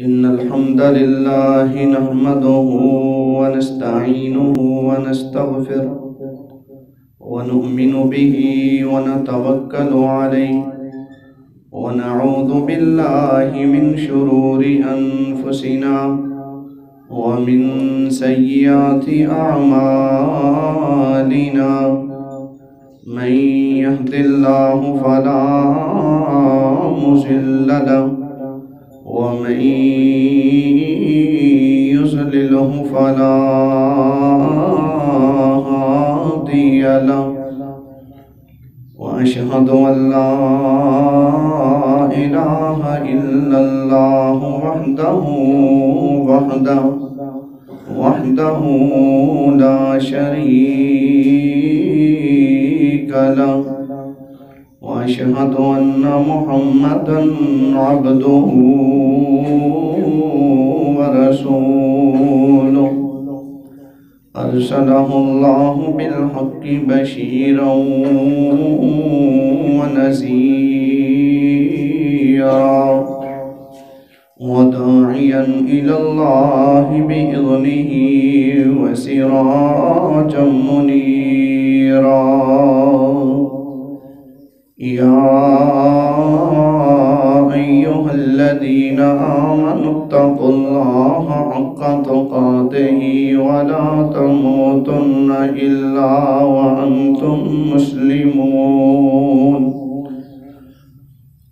إن الحمد لله نحمده ونستعينه ونستغفره ونؤمن به ونتوكل عليه ونعوذ بالله من شرور أنفسنا ومن سيئات أعمالنا من يهد الله فلا مضل له ومن يضلله فلا هادي له وأشهد أن لا إله إلا الله وحده لا شريك له وأشهد أن محمدًا عبده ورسوله أرسله الله بالحق بشيرا ونذيرا وداعيا إلى الله بإذنه وسراجا منيرا يا أيها الذين آمنوا اتقوا الله حق تقاته ولا تموتن إلا وأنتم مسلمون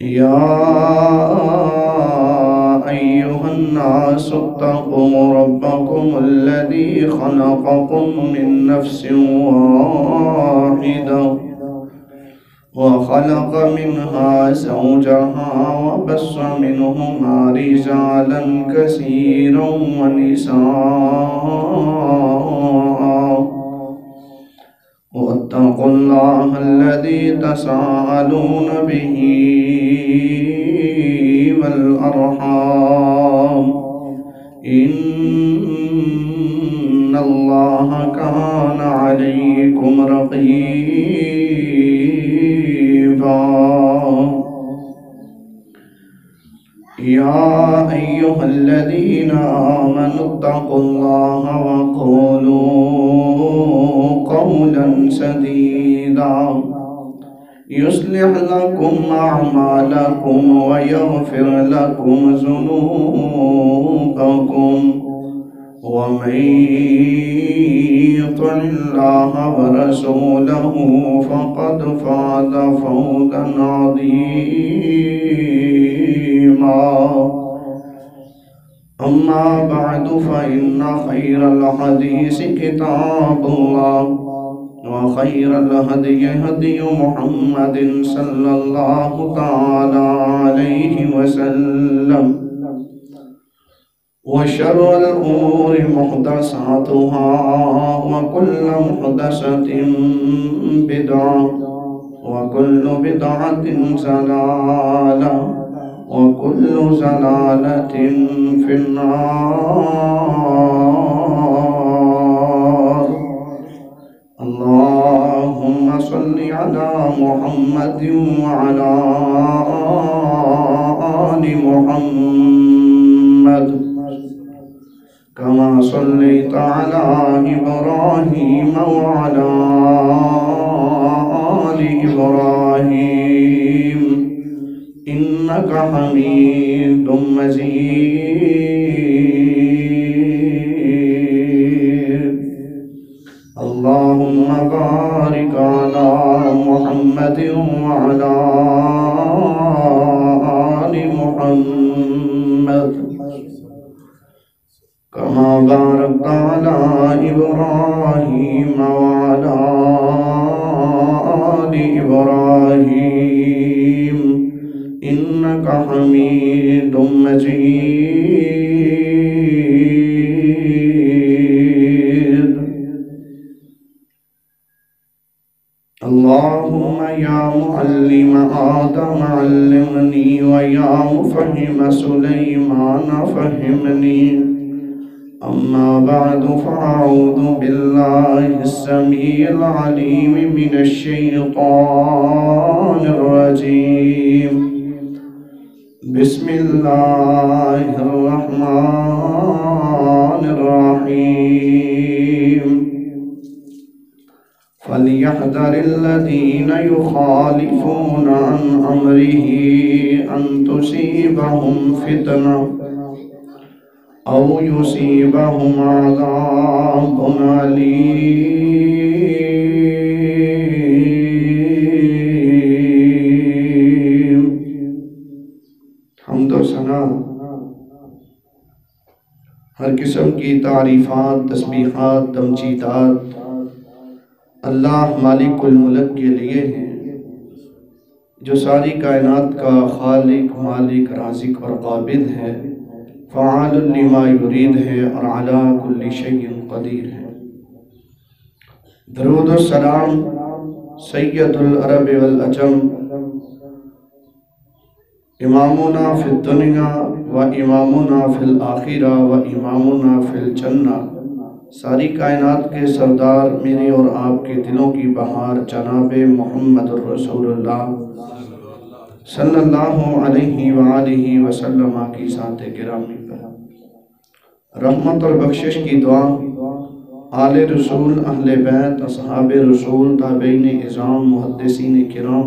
يا أيها الناس اتقوا ربكم الذي خلقكم من نفس واحدة وخلق منها زوجها وبث منهما رجالا كثيرا ونساء واتقوا الله الذي تساءلون به والأرحام إن الله كان عليكم رقيبا يا أيها الذين آمنوا اتقوا الله وقولوا قولا سديدا يصلح لكم أعمالكم ويغفر لكم ذنوبكم ومن يطع الله ورسوله فقد فاز فوزا عظيما أما بعد فإن خير الحديث كتاب الله وخير الهدي هدي محمد صلى الله تعالى عليه وسلم وشر الأمور محدثاتها وكل محدثة بدعة وكل بدعة ضلالة وكل ضلالة في النار اللهم صل على محمد وعلى آل محمد كما صليت على إبراهيم وعلى آل إبراهيم إنك حميد مجيد اللهم بارك على محمد وعلى آل محمد كما باركت على إبراهيم وعلى آل إبراهيم إنك حميد مجيد اللهم يا معلم آدم علمني ويا مفهم سليمان فهمني أما بعد فأعوذ بالله السميع العليم من الشيطان الرجيم بسم الله الرحمن الرحمن الرحيم فليحذر الذين يخالفون عن أمره أن تصيبهم فتنة أو يصيبهم عذاب أليم۔ حمد و ثنا، ہر قسم کی تعریفات، تسبیحات، تمجیدات اللہ مالک الملک کے لیے ہیں، جو ساری کائنات کا خالق، مالک، رازق اور قابض ہے، فعال لما یرید ہے اور علی کل شیء قدیر ہے۔ درود و سلام سید العرب والعجم، امامنا فی الدنیا و امامنا فی الآخرہ و امامنا فی الجنہ، ساری کائنات کے سردار، میرے اور آپ کے دلوں کی بہار جناب محمد الرسول اللہ صلی اللہ علیہ وآلہ وسلم کی ذات گرامی پر رحمت اور بخشش کی دعا آل رسول، اہل بیت، اصحاب رسول، تابعین اعظام، محدثین کرام،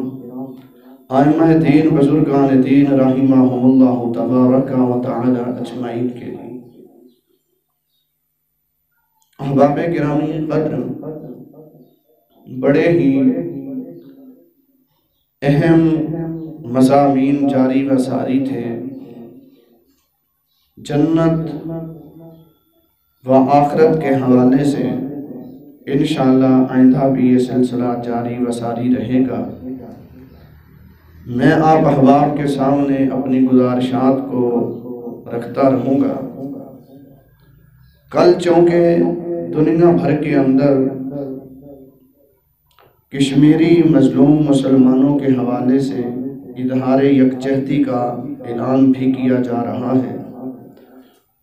ائمہ دین، بزرگان دین رحمہم اللہ تبارک و تعالی اجمعین کے لیے۔ احباب گرامی قدر، بڑے ہی اہم مضامین جاری و ساری تھے۔ جنت و آخرت کے حوالے سے انشاءاللہ آئندہ بھی یہ سلسلہ جاری و ساری رہے گا۔ میں آپ احباب کے سامنے اپنی گزارشات کو رکھتا رہوں گا۔ کل چونکہ دنیا بھر کے اندر کشمیری مظلوم مسلمانوں کے حوالے سے اظہار یکجہتی کا اعلان بھی کیا جا رہا ہے،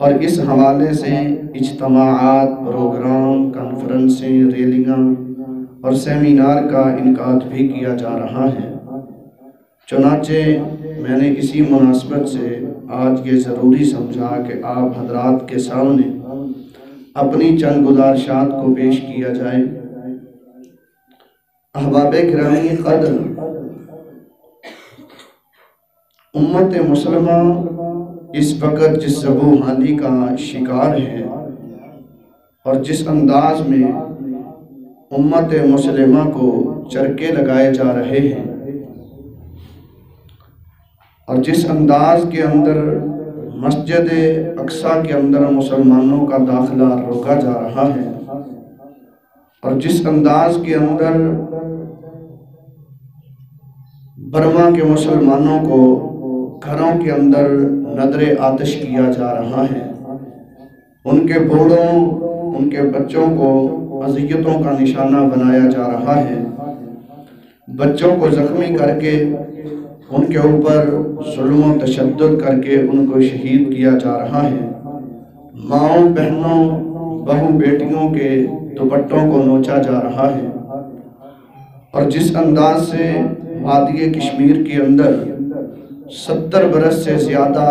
اور اس حوالے سے اجتماعات، پروگرام، کانفرنسیں، ریلیاں اور سیمینار کا انعقاد بھی کیا جا رہا ہے۔ چنانچہ میں نے اسی مناسبت سے آج یہ ضروری سمجھا کہ آپ حضرات کے سامنے اپنی چند گزارشات کو پیش کیا جائے۔ احباب گرامی قدر، امت مسلمہ اس وقت جس ذبوحالی کا شکار ہے اور جس انداز میں امت مسلمہ کو چرکے لگائے جا رہے ہیں اور جس انداز کے اندر مسجد اقصیٰ کے اندر مسلمانوں کا داخلہ روکا جا رہا ہے، اور جس انداز کے اندر برما کے مسلمانوں کو گھروں کے اندر نذر آتش کیا جا رہا ہے، ان کے بوڑھوں، ان کے بچوں کو اذیتوں کا نشانہ بنایا جا رہا ہے، بچوں کو زخمی کر کے ان کے اوپر ظلم و تشدد کر کے ان کو شہید کیا جا رہا ہے، ماؤں، بہنوں، بہو بیٹیوں کے دوپٹوں کو نوچا جا رہا ہے، اور جس انداز سے وادی کشمیر کے اندر 70 برس سے زیادہ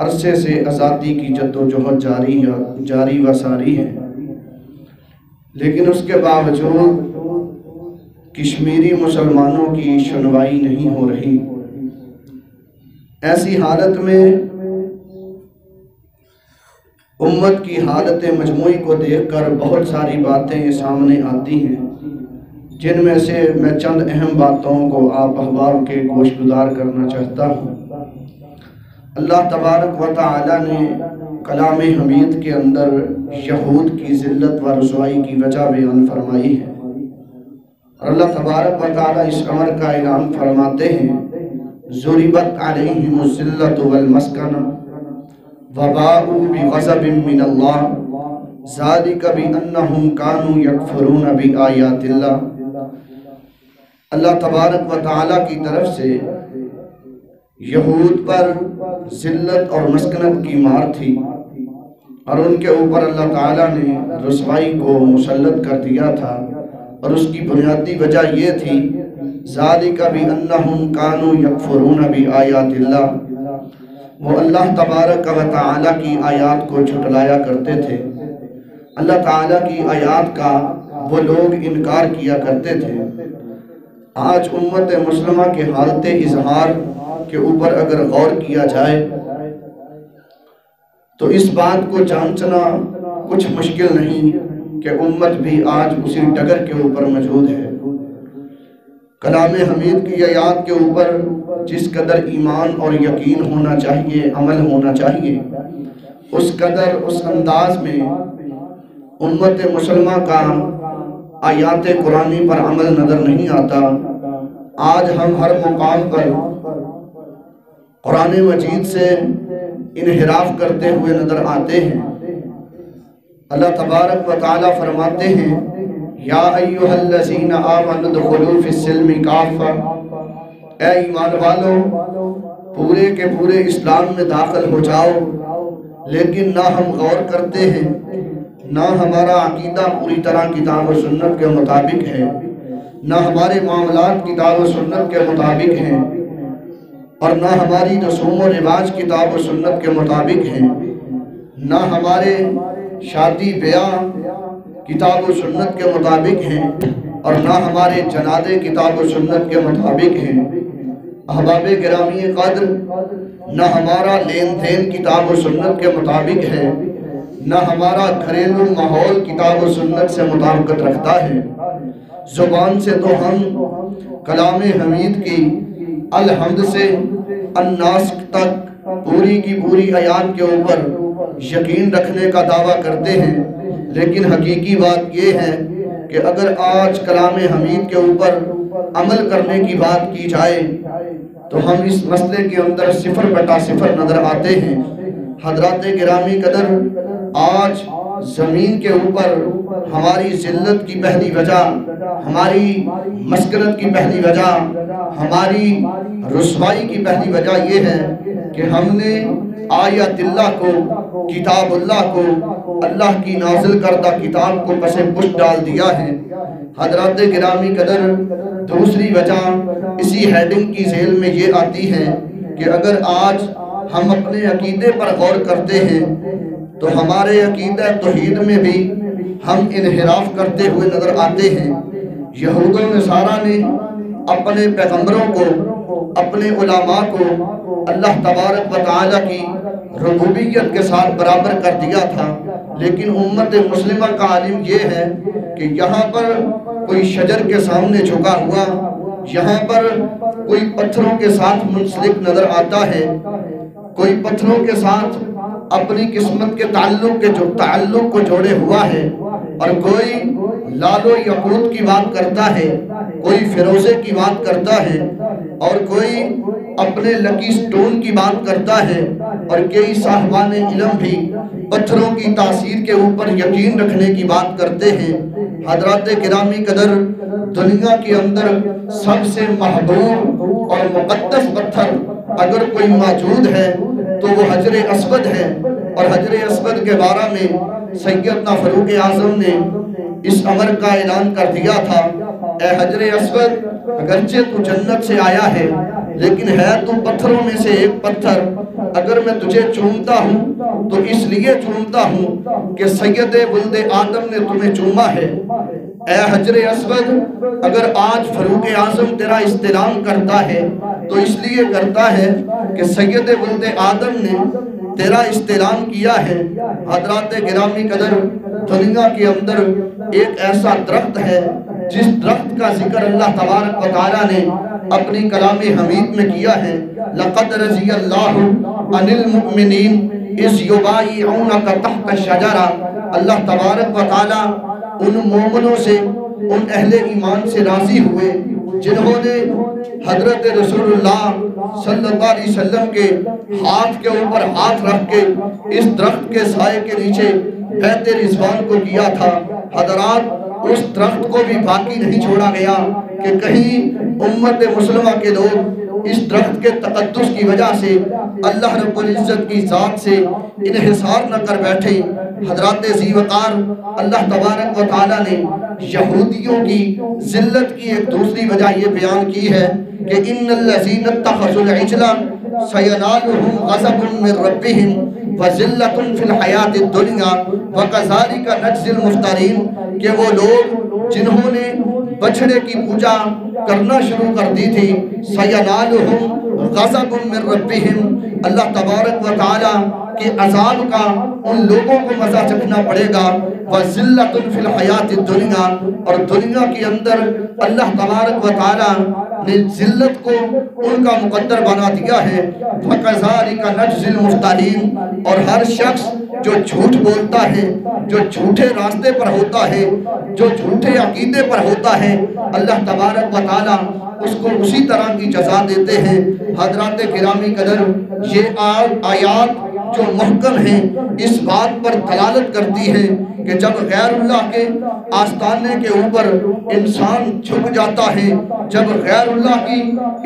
عرصے سے آزادی کی جدوجہد جاری و ساری ہے، لیکن اس کے باوجود کشمیری مسلمانوں کی سنوائی نہیں ہو رہی۔ ایسی حالت میں امت کی حالت مجموعی کو دیکھ کر بہت ساری باتیں سامنے آتی ہیں، جن میں سے میں چند اہم باتوں کو آپ احباب کے گوش گزار کرنا چاہتا ہوں۔ اللہ تبارک و تعالی نے کلام حمید کے اندر یہود کی ذلت و رسوائی کی وجہ بیان فرمائی ہے، اور اللہ تبارک و تعالی اس امر کا اعلان فرماتے ہیں: ضربت علیہم الذلۃ والمسکنہ وباءوا بغضب من اللہ ذلک بانہم کانوا یکفرون بآیات اللہ۔ اللہ تبارک و تعالی کی طرف سے یہود پر ذلت اور مسکنت کی مار تھی، اور ان کے اوپر اللہ تعالیٰ نے رسوائی کو مسلط کر دیا تھا، اور اس کی بنیادی وجہ یہ تھی ذالک بانہم کانوا یکفرون بآیات اللہ، وہ اللہ تبارک و تعالیٰ کی آیات کو جھٹلایا کرتے تھے، اللہ تعالیٰ کی آیات کا وہ لوگ انکار کیا کرتے تھے۔ آج امت مسلمہ کے حالت اظہار کے اوپر اگر غور کیا جائے تو اس بات کو جانچنا کچھ مشکل نہیں کہ امت بھی آج اسی ڈگر کے اوپر موجود ہے۔ کلام حمید کی آیات کے اوپر جس قدر ایمان اور یقین ہونا چاہیے، عمل ہونا چاہیے، اس قدر اس انداز میں امت مسلمہ کا آیات قرآنی پر عمل نظر نہیں آتا۔ آج ہم ہر مقام پر قرآن مجید سے انحراف کرتے ہوئے نظر آتے ہیں۔ اللہ تبارک و تعالیٰ فرماتے ہیں یا ایھا الذین آمنوا ادخلوا فی السلم کافہ، اے ایمان والو پورے کے پورے اسلام میں داخل ہو جاؤ، لیکن نہ ہم غور کرتے ہیں، نہ ہمارا عقیدہ پوری طرح کتاب و سنت کے مطابق ہے، نہ ہمارے معاملات کتاب و سنت کے مطابق ہیں، اور نہ ہماری رسوم و رواج کتاب و سنت کے مطابق ہیں، نہ ہمارے شادی بیاہ کتاب و سنت کے مطابق ہیں، اور نہ ہمارے جنازے کتاب و سنت کے مطابق ہیں۔ احباب گرامی قدر، نہ ہمارا لین دین کتاب و سنت کے مطابق ہے، نہ ہمارا گھریلو ماحول کتاب و سنت سے مطابقت رکھتا ہے۔ زبان سے تو ہم کلام حمید کی الحمد سے الناس تک پوری کی پوری آیات کے اوپر یقین رکھنے کا دعویٰ کرتے ہیں، لیکن حقیقی بات یہ ہے کہ اگر آج کلام حمید کے اوپر عمل کرنے کی بات کی جائے تو ہم اس مسئلے کے اندر 0/0 نظر آتے ہیں۔ حضرات گرامی قدر، آج زمین کے اوپر ہماری ذلت کی پہلی وجہ، ہماری مسکنت کی پہلی وجہ، ہماری رسوائی کی پہلی وجہ یہ ہے کہ ہم نے آیات اللہ کو، کتاب اللہ کو، اللہ کی نازل کردہ کتاب کو پس پشت ڈال دیا ہے۔ حضرات گرامی قدر، دوسری وجہ اسی ہیڈنگ کی ذیل میں یہ آتی ہے کہ اگر آج ہم اپنے عقیدے پر غور کرتے ہیں تو ہمارے عقیدہ توحید میں بھی ہم انحراف کرتے ہوئے نظر آتے ہیں۔ یہود و نصارہ نے اپنے پیغمبروں کو، اپنے علماء کو اللہ تبارک و تعالیٰ کی ربوبیت کے ساتھ برابر کر دیا تھا، لیکن امت مسلمہ کا عالم یہ ہے کہ یہاں پر کوئی شجر کے سامنے جھکا ہوا، یہاں پر کوئی پتھروں کے ساتھ منسلک نظر آتا ہے، کوئی پتھروں کے ساتھ اپنی قسمت کے تعلق کو جوڑے ہوا ہے، اور کوئی لال و یاقوت کی بات کرتا ہے، کوئی فیروزے کی بات کرتا ہے، اور کوئی اپنے لکی سٹون کی بات کرتا ہے، اور کئی صاحبان علم بھی پتھروں کی تاثیر کے اوپر یقین رکھنے کی بات کرتے ہیں۔ حضرات گرامی قدر، دنیا کے اندر سب سے محبوب اور مقدس پتھر اگر کوئی موجود ہے تو وہ حجر اسود ہے، اور حجر اسود کے بارے میں سیدنا فاروق اعظم نے اس امر کا اعلان کر دیا تھا، اے حجر اسود، اگرچہ تو جنت سے آیا ہے لیکن ہے تو پتھروں میں سے ایک پتھر، اگر میں تجھے چومتا ہوں تو اس لیے چومتا ہوں کہ سید ولد آدم نے تمہیں چوما ہے۔ اے حجر اسود، اگر آج فاروق اعظم تیرا استلام کرتا ہے تو اس لیے کرتا ہے کہ سید ولد آدم نے تیرا استلام کیا ہے۔ حضرات گرامی قدر، دنیا کے اندر ایک ایسا درخت ہے جس درخت کا ذکر اللہ تبارک و تعالیٰ نے اپنی کلام حمید میں کیا ہے، لَقَدْ رَضِيَ اللَّهُ عَنِ الْمُؤْمِنِينَ اِذْ يُبَايِعُونَكَ تَحْتَ الشَّجَرَةِ۔ اللہ تبارک و تعالیٰ ان مومنوں سے، ان اہل ایمان سے راضی ہوئے جنہوں نے حضرت رسول اللہ صلی اللہ علیہ وسلم کے ہاتھ کے اوپر ہاتھ رکھ کے اس درخت کے سائے کے نیچے بیعت رضوان کو کیا تھا۔ حضرات، اس درخت کو بھی باقی نہیں چھوڑا گیا کہ کہیں امت مسلمہ کے لوگ اس درخت کے تقدس کی وجہ سے اللہ رب العزت کی ذات سے انحصار نہ کر بیٹھے۔ حضرات ذی وقار، اللہ تبارک و تعالیٰ نے یہودیوں کی ذلت کی ایک دوسری وجہ یہ بیان کی ہے کہ ان الذین اتخذوا العجل سینالہم غضب من ربہم وذلۃ فی الحیات الدنیا وکذالک نجزی المفترین، کہ وہ لوگ جنہوں نے بچھڑے کی پوجا کرنا شروع کر دی تھی، سینالہم غضب من ربہم، اللہ تبارک و تعالی کے عذاب کا ان لوگوں کو مزہ چکھنا پڑے گا، وذلۃ فی الحیات الدنیا، اور دنیا کے اندر اللہ تبارک و تعالی نے ذلت کو ان کا مقدر بنا دیا ہے، وَكَذَلِكَ نَجْزِي الْمُفْتَرِينَ، اور ہر شخص جو جھوٹ بولتا ہے، جو جھوٹے راستے پر ہوتا ہے، جو جھوٹے عقیدے پر ہوتا ہے، اللہ تبارک و تعالی اس کو اسی طرح کی جزا دیتے ہیں۔ حضرات گرامی قدر، یہ آیات جو محکم ہیں اس بات پر دلالت کرتی ہے کہ جب غیر اللہ کے آستانے کے اوپر انسان جھک جاتا ہے، جب غیر اللہ کی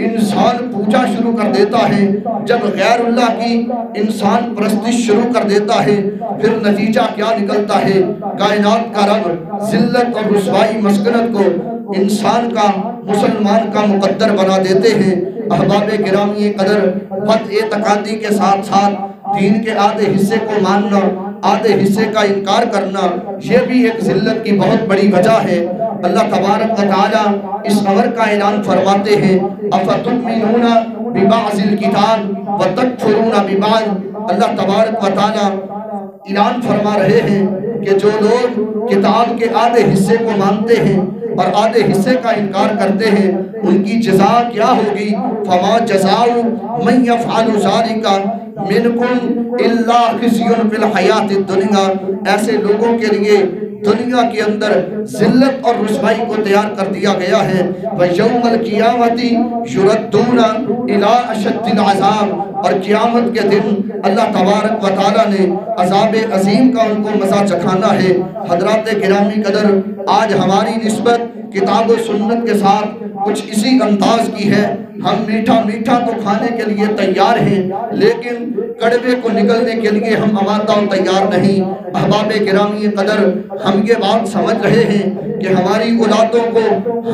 انسان پوجا شروع کر دیتا ہے، جب غیر اللہ کی انسان پرستش شروع کر دیتا ہے، پھر نتیجہ کیا نکلتا ہے؟ کائنات کا رب ذلت اور رسوائی مسکنت کو انسان کا، مسلمان کا مقدر بنا دیتے ہیں۔ احباب گرامی قدر، بد اعتقادی کے ساتھ ساتھ دین کے آدھے حصے کو ماننا، آدھے حصے کا انکار کرنا، یہ بھی ایک ذلت کی بہت بڑی وجہ ہے۔ اللہ تبارک و تعالی اس امر کا اعلان فرماتے ہیں، اَفَتُؤْمِنُونَ بِبَعْضِ الْكِتَابِ وَتَكْفُرُونَ بِبَعْضٍ، اللہ تبارک و تعالی اعلان فرما رہے ہیں کہ جو لوگ کتاب کے آدھے حصے کو مانتے ہیں اور آدھے حصے کا انکار کرتے ہیں، ان کی جزا کیا ہوگی؟ فَمَا جَزَاءُ مَن يَفْعَلُ ذَلِكَ مِنْكُمْ إِلَّا خِزْيٌ فِي الْحَيَاةِ الدُّنْيَا، ایسے لوگوں کے لیے دنیا کے اندر ذلت اور رسوائی کو تیار کر دیا گیا ہے۔ وَيَوْمَ الْقِيَامَةِ يُرَدُّونَ إِلَىٰ أَشَدِّ الْعَذَابِ، اور قیامت کے دن اللہ تبارک و تعالیٰ نے عذاب عظیم کا ان کو مزہ چکھانا ہے۔ حضرات گرامی قدر، آج ہماری نسبت کتاب و سنت کے ساتھ کچھ اسی انداز کی ہے۔ ہم میٹھا میٹھا تو کھانے کے لیے تیار ہیں، لیکن کڑوے کو نگلنے کے لیے ہم آمادہ و تیار نہیں۔ احباب گرامی قدر، ہم یہ بات سمجھ رہے ہیں کہ ہماری اولادوں کو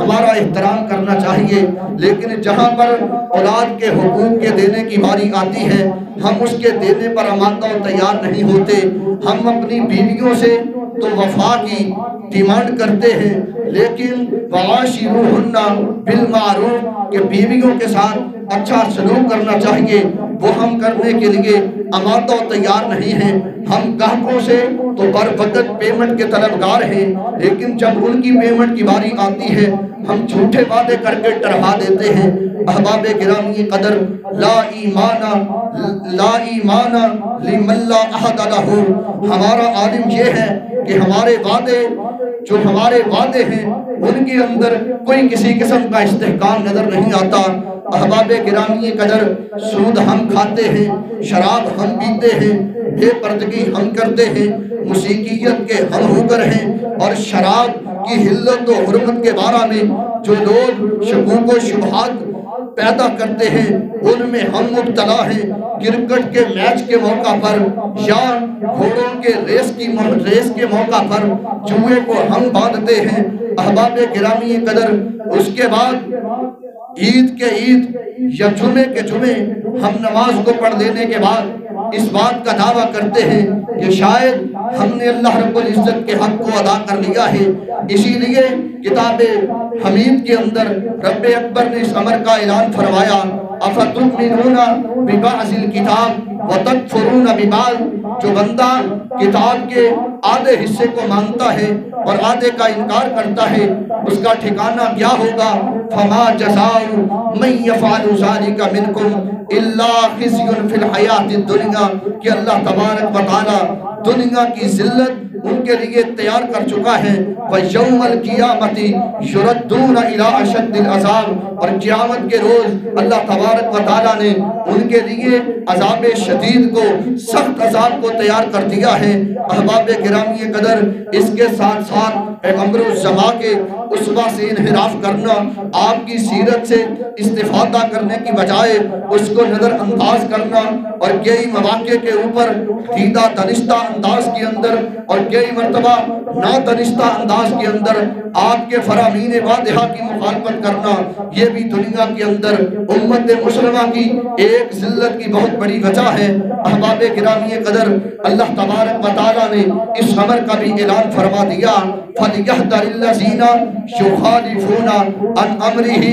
ہمارا احترام کرنا چاہیے، لیکن جہاں پر اولاد کے حقوق کے دینے کی باری آتی ہے، ہم اس کے دینے پر آمادہ و تیار نہیں ہوتے۔ ہم اپنی بیویوں سے تو وفا کی ڈیمانڈ کرتے ہیں، لیکن وَعَاشِرُوهُنَّ بِالْمَعْرُوفِ، کہ بیویوں کے ساتھ اچھا سلوک کرنا چاہیے، وہ ہم کرنے کے لیے آمادہ و تیار نہیں ہیں۔ ہم گاہکوں سے تو بر وقت پیمنٹ کے طلبگار ہیں، لیکن جب ان کی پیمنٹ کی باری آتی ہے ہم جھوٹے وعدے کر کے ٹرہا دیتے ہیں۔ احباب گرامی قدر، لا ایمان لمن لا عہد لہ، ہمارا عالم یہ ہے کہ ہمارے وعدے جو ہمارے وعدے ہیں ان کے اندر کوئی کسی قسم کا استحکام نظر نہیں آتا۔ احباب گرامی قدر، سود ہم کھاتے ہیں، شراب ہم پیتے ہیں، بے پردگی ہم کرتے ہیں، موسیقیت کے ہم ہوگر ہیں، اور شراب کی حلت و حرمت کے بارے میں جو لوگ شکوک و شبہات پیدا کرتے ہیں ان میں ہم مبتلا ہیں۔ کرکٹ کے میچ کے موقع پر یا گھوڑوں کے ریس کے موقع پر جوئے کو ہم باندھتے ہیں۔ احباب گرامی قدر، اس کے بعد عید کے عید یا جمعے کے جمعے ہم نماز کو پڑھ لینے کے بعد اس بات کا دعویٰ کرتے ہیں کہ شاید ہم نے اللہ رب العزت کے حق کو ادا کر لیا ہے۔ اسی لیے کتاب حمید کے اندر رب اکبر نے اس امر کا اعلان فرمایا، اَفَتُؤْمِنُونَ بِبَعْضِ الْكِتَابِ وَتَكْفُرُونَ بِبَعْضٍ، جو بندہ کتاب کے آدھے حصے کو مانتا ہے اور آدھے کا انکار کرتا ہے، اس کا ٹھکانہ کیا ہوگا؟ فَمَا جَزَاءُ مَن يَفْعَلُ ذَلِكَ مِنْكُمْ إِلَّا خِزْيٌ فِي الْحَيَاةِ الدُّنْيَا، کہ اللہ تبارک و تعالی دنیا کی ذلت ان کے لیے تیار کر چکا ہے۔ وَيَوْمَ الْقِيَامَةِ يُرَدُّونَ إِلَىٰ أَشَدِّ الْعَذَابِ، اور قیامت کے روز اللہ تبارک و تعالیٰ نے ان کے لیے عذاب شدید کو، سخت عذاب کو تیار کر دیا ہے۔ احباب گرامی قدر، اس کے ساتھ ساتھ پیغمبر الزمان کے اسوہ سے انحراف کرنا، آپ کی سیرت سے استفادہ کرنے کی بجائے اس کو نظر انداز کرنا، اور کئی مواقع کے اوپر سیدھا دانستہ انداز کے اندر اور کئی مرتبہ نادانستہ انداز کے اندر آپ کے فرامین واضحہ کی مخالفت کرنا، یہ بھی دنیا کے اندر امت مسلمہ کی ایک ذلت کی بہت بڑی وجہ ہے۔ احباب گرامی قدر، اللہ تبارک و تعالیٰ نے اس امر کا بھی اعلان فرما دیا، فَلْيَحْذَرِ الَّذِينَ يُخَالِفُونَ عَنْ أَمْرِهِ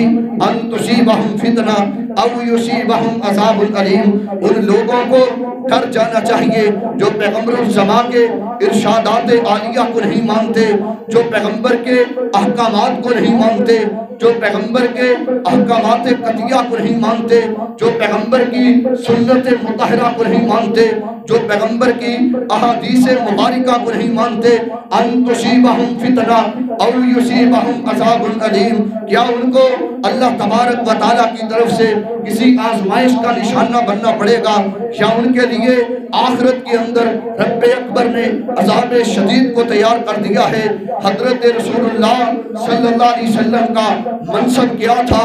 أَن تُصِيبَهُمْ فِتْنَةٌ أَوْ يُصِيبَهُمْ عَذَابٌ أَلِيمٌ۔ ان لوگوں کو ڈر جانا چاہیے جو پیغمبر الزمان کے ارشادات عالیہ کو نہیں مانتے، جو پیغمبر کے احکامات کو نہیں مانتے، جو پیغمبر کے احکامات قطعیہ کو نہیں مانتے، جو پیغمبر کی سنت مطہرہ کو نہیں مانتے، جو پیغمبر کی احادیث مبارکہ کو نہیں مانتے، ان تصیبہم فتنہ او یصیبہم عذاب علیم، کیا ان کو اللہ تبارک و تعالیٰ کی طرف سے کسی آزمائش کا نشانہ بننا پڑے گا، یا ان کے لیے آخرت کے اندر رب اکبر نے عذاب شدید کو تیار کر دیا ہے۔ حضرت رسول اللہ صلی اللہ علیہ وسلم کا منصب کیا تھا،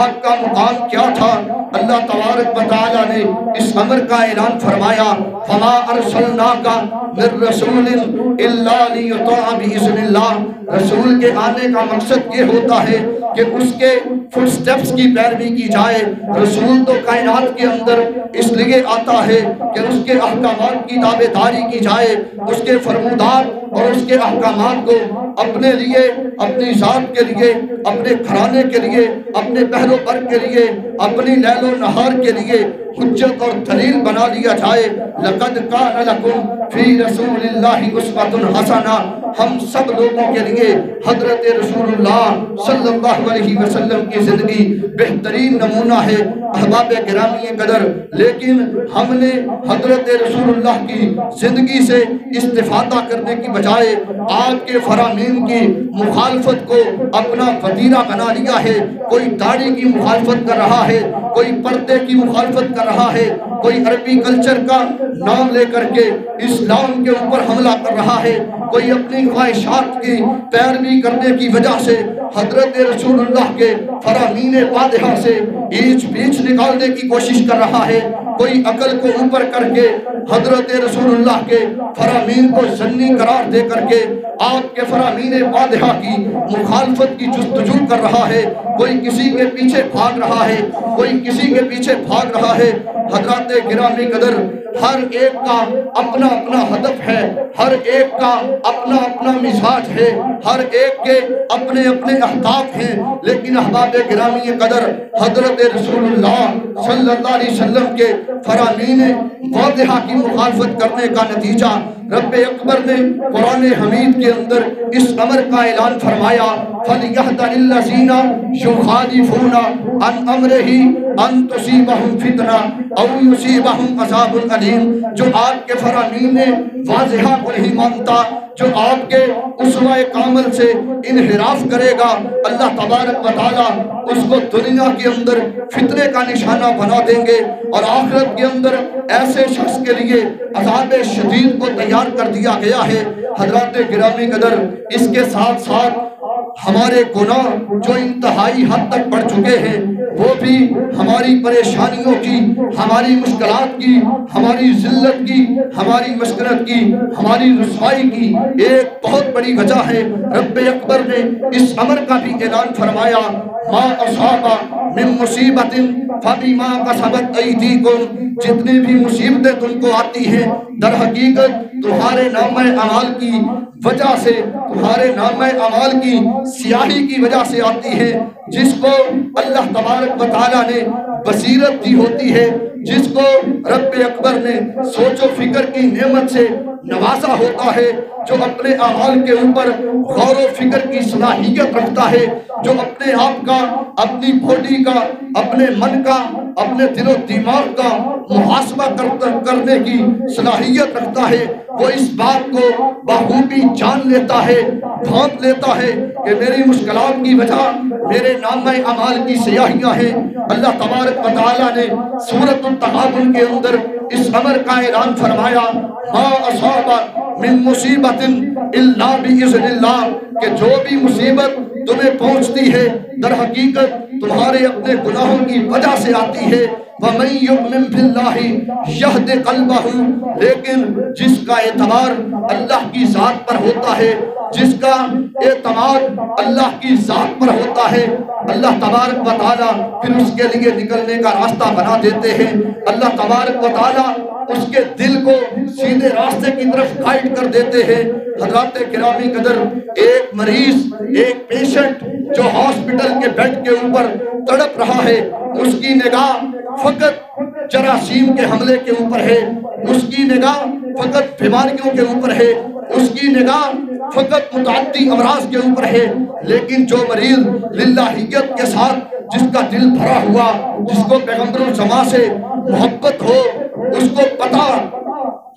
آپ کا مقام کیا تھا؟ اللہ تبارک و تعالیٰ نے اس امر کا اعلان فرمایا، فَمَا أَرْسَلْنَاكَ مِن رَّسُولٍ إِلَّا لِيُطَاعَ بِإِذْنِ اللَّهِ۔ رسول کے آنے کا مقصد یہ ہوتا ہے کہ اس کے فٹ سٹیپس کی پیروی کی جائے۔ رسول تو کائنات کے اندر اس لیے آتا ہے کہ اس کے احکامات کی تابعداری کی جائے، اس کے فرمودات اور اس کے احکامات کو اپنے لیے، اپنی ذات کے لیے، اپنے گھرانے کے لیے، اپنے پہل و پر کے لیے، اپنی لیل و نہار کے لیے حجت اور دلیل بنا لیا جائے۔ لَقَدْ كَانَ لَكُمْ فِي رَسُولِ اللَّهِ أُسْوَةٌ حَسَنَةٌ، ہم سب لوگوں کے لیے حضرت رسول اللہ صلی اللہ علیہ وسلم کی زندگی بہترین نمونہ ہے۔ احباب گرامی قدر، لیکن ہم نے حضرت رسول اللہ کی زندگی سے استفادہ کرنے کی بجائے آپ کے فرامین کی مخالفت کو اپنا وتیرہ بنا لیا ہے۔ کوئی داڑھی کی مخالفت کر رہا ہے، کوئی پردے کی مخالفت کر رہا ہے، کوئی عربی کلچر کا نام لے کر کے اسلام کے اوپر حملہ کر رہا ہے، کوئی اپنی خواہشات کی پیروی کرنے کی وجہ سے حضرت رسول اللہ کے فرامین واضحہ سے ایچ بیچ نکالنے کی کوشش کر رہا ہے، کوئی عقل کو اوپر کر کے حضرت رسول اللہ کے فرامین کو زنی قرار دے کر کے آپ کے فرامین واضحہ کی مخالفت کی جستجو کر رہا ہے، کوئی کسی کے پیچھے بھاگ رہا ہے، کوئی کسی کے پیچھے بھاگ رہا ہے۔ حضرات گرامی قدر، ہر ایک کا اپنا اپنا ہدف ہے، ہر ایک کا اپنا اپنا مزاج ہے، ہر ایک کے اپنے اپنے اہداف ہیں، لیکن احباب گرامی قدر حضرت رسول اللہ صلی اللہ علیہ وسلم کے فرامین واضحہ کی مخالفت کرنے کا نتیجہ رب اکبر نے قرآن حمید کے اندر اس امر کا اعلان فرمایا، فَلْيَحْذَرِ الَّذِينَ يُخَالِفُونَ عَنْ أَمْرِهِ أَن تُصِيبَهُمْ فِتْنَةٌ أَوْ يُصِيبَهُمْ عَذَابٌ أَلِيمٌ۔ جو آپ کے فرامین واضحہ کو نہیں مانتا، جو آپ کے اسوہ کامل سے انحراف کرے گا، اللہ تبارک و تعالیٰ اس کو دنیا کے اندر فتنے کا نشانہ بنا دیں گے، اور آخرت کے اندر ایسے شخص کے لیے عذاب شدید کو تیار کر دیا گیا ہے۔ حضرات گرامی قدر، اس کے ساتھ ساتھ ہمارے گناہ جو انتہائی حد تک بڑھ چکے ہیں، وہ بھی ہماری پریشانیوں کی، ہماری مشکلات کی، ہماری ذلت کی، ہماری مسکنت کی، ہماری رسوائی کی ایک بہت بڑی وجہ ہے۔ رب اکبر نے اس امر کا بھی اعلان فرمایا، ما اصاب من مصیبت فبما کسبت ایدیکم، جتنی بھی مصیبتیں تم کو آتی ہیں در حقیقت تمہارے نامہ اعمال کی وجہ سے، تمہارے نامہ اعمال کی سیاہی کی وجہ سے آتی ہے۔ جس کو اللہ تبارک و تعالیٰ نے بصیرت دی ہوتی ہے، جس کو رب اکبر نے سوچ و فکر کی نعمت سے نوازا ہوتا ہے، جو اپنے اعمال کے اوپر غور و فکر کی صلاحیت رکھتا ہے، جو اپنے آپ کا، اپنی باڈی کا، اپنے من کا، اپنے دل و دماغ کا محاسبہ کرنے کی صلاحیت رکھتا ہے، وہ اس بات کو بخوبی جان لیتا ہے، بھانپ لیتا ہے کہ میری مشکلات کی وجہ میرے نامہ اعمال کی سیاہیاں ہیں، اللہ تبارک و تعالیٰ نے سورۃ التغابن کے اندر اس امر کا اعلان فرمایا، ما اصاب من مصیبت الا باذن اللہ، کہ جو بھی مصیبت تمہیں پہنچتی ہے در حقیقت تمہارے اپنے گناہوں کی وجہ سے آتی ہے۔ وَمَن يُؤْمِن بِاللَّهِ يَهْدِ قَلْبَهُ، لیکن جس کا اعتبار اللہ کی ذات پر ہوتا ہے، جس کا اعتماد اللہ کی ذات پر ہوتا ہے، اللہ تبارک و تعالیٰ پھر اس کے لیے نکلنے کا راستہ بنا دیتے ہیں۔ اللہ تبارک و تعالیٰ اس کے دل کو سیدھے راستے کی طرف گائیڈ کر دیتے ہیں۔ حضرات گرامی قدر، ایک مریض، ایک پیشنٹ جو ہاسپٹل کے بیڈ کے اوپر تڑپ رہا ہے، اس کی نگاہ فقط جراثیم کے حملے کے اوپر ہے، اس کی نگاہ فقط بیماریوں کے اوپر ہے، اس کی نگاہ فقط متعدی امراض کے اوپر ہے۔ لیکن جو مریض للہیت کے ساتھ، جس کا دل بھرا ہوا، جس کو پیغمبر الزما سے محبت ہو، اس کو پتہ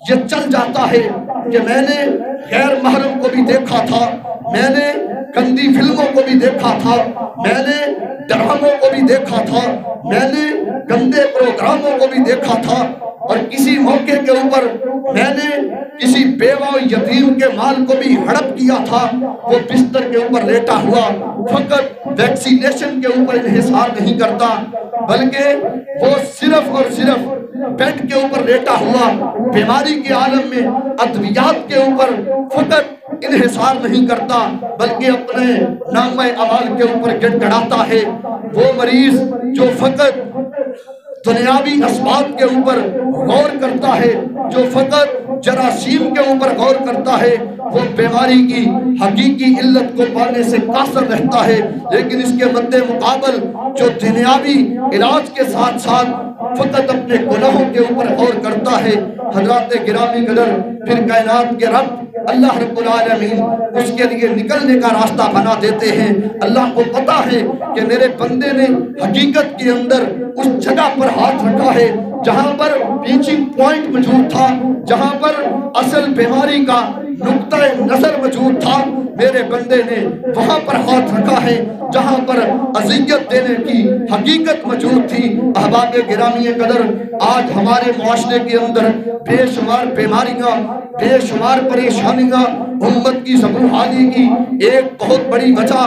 یہ چل جاتا ہے کہ میں نے غیر محرم کو بھی دیکھا تھا، میں نے گندی فلموں کو بھی دیکھا تھا، میں نے ڈراموں کو بھی دیکھا تھا، میں نے گندے پروگراموں کو بھی دیکھا تھا، اور کسی موقع کے اوپر میں نے کسی بیوہ یتیم کے مال کو بھی ہڑپ کیا تھا۔ وہ بستر کے اوپر لیٹا ہوا فقط ویکسینیشن کے اوپر انحصار نہیں کرتا، بلکہ وہ صرف اور صرف بیڈ کے اوپر لیٹا ہوا بیماری کے عالم میں ادویات کے اوپر فقط انحصار نہیں کرتا، بلکہ اپنے نامہ اعمال کے اوپر گڑگڑاتا ہے۔ وہ مریض جو فقط دنیاوی اسباب کے اوپر غور کرتا ہے، جو فقط جراثیم کے اوپر غور کرتا ہے، وہ بیماری کی حقیقی علت کو پانے سے قاصر رہتا ہے۔ لیکن اس کے مد مقابل جو دنیاوی علاج کے ساتھ ساتھ فقط اپنے گناہوں کے اوپر غور کرتا ہے، حضرات گرامی قدر، پھر کائنات کے رب اللہ رب العالمین اس کے لیے نکلنے کا راستہ بنا دیتے ہیں۔ اللہ کو پتا ہے کہ میرے بندے نے حقیقت کے اندر اس جگہ پر ہاتھ رکھا ہے جہاں پر پیچنگ پوائنٹ موجود تھا، جہاں پر اصل بیماری کا نقطہ نظر موجود تھا۔ میرے بندے نے وہاں پر ہاتھ رکھا ہے جہاں پر اذیت دینے کی حقیقت موجود تھی۔ احباب گرامی قدر، آج ہمارے معاشرے کے اندر بے شمار بیماریاں، بے شمار پریشانیاں، امت کی زبونحالی کی ایک بہت بڑی وجہ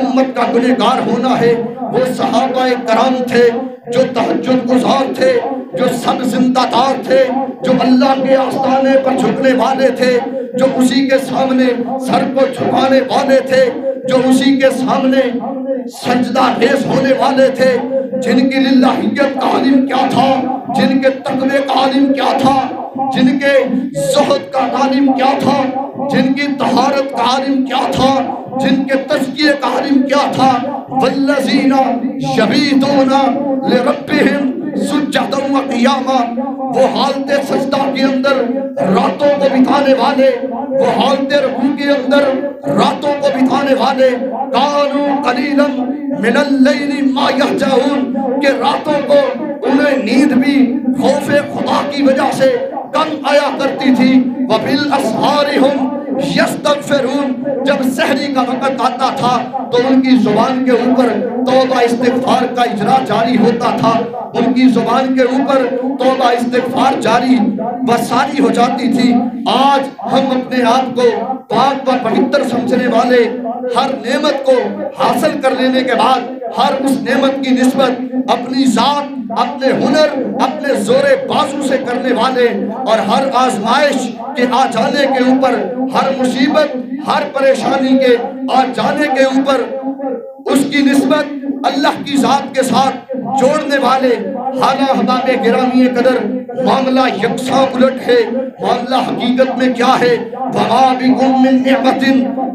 امت کا گنہگار ہونا ہے۔ وہ صحابہ کرام تھے جو تہجد گزار تھے، جو سب زندہ دار تھے، جو اللہ کے آستانے پر جھکنے والے تھے، جو اسی کے سامنے سر کو جھکانے والے تھے، جو اسی کے سامنے سجدہ ریز ہونے والے تھے، جن کی للہیت کا عالم کیا تھا، جن کے تقوی کا عالم کیا تھا، جن کے زہد کا عالم کیا تھا، جن کی طہارت کا عالم کیا تھا، جن کے تزکیے کا عالم کیا تھا۔ والذین یبیتون لربہم سجدا و قیاما، وہ حالت سجدہ کے اندر راتوں کو بتانے والے، وہ حالت رکوع کے اندر راتوں کو بتانے والے، کانوا قلیلا من اللیل ما یہجعون، کہ راتوں کو انہیں نیند بھی خوف خدا کی وجہ سے کم آیا کرتی تھی۔ وبالاسحار ہم یستغفرون، جب سحری کا وقت آتا تھا تو ان کی زبان کے اوپر توبہ استغفار کا اجرا جاری ہوتا تھا، ان کی زبان کے اوپر توبہ استغفار جاری و ساری ہو جاتی تھی۔ آج ہم اپنے آپ کو پاک و پوتر سمجھنے والے، ہر نعمت کو حاصل کر لینے کے بعد ہر اس نعمت کی نسبت اپنی ذات، اپنے ہنر، اپنے زور بازو سے کرنے والے، اور ہر آزمائش کے آ جانے کے اوپر، ہر مصیبت، ہر پریشانی کے آ جانے کے اوپر اس کی نسبت اللہ کی ذات کے ساتھ جوڑنے والے۔ حالہ احباب گرامی قدر، معاملہ یکساں الٹ ہے۔ معاملہ حقیقت میں کیا ہے؟ وَمَا بِكُم مِّن نِّعْمَةٍ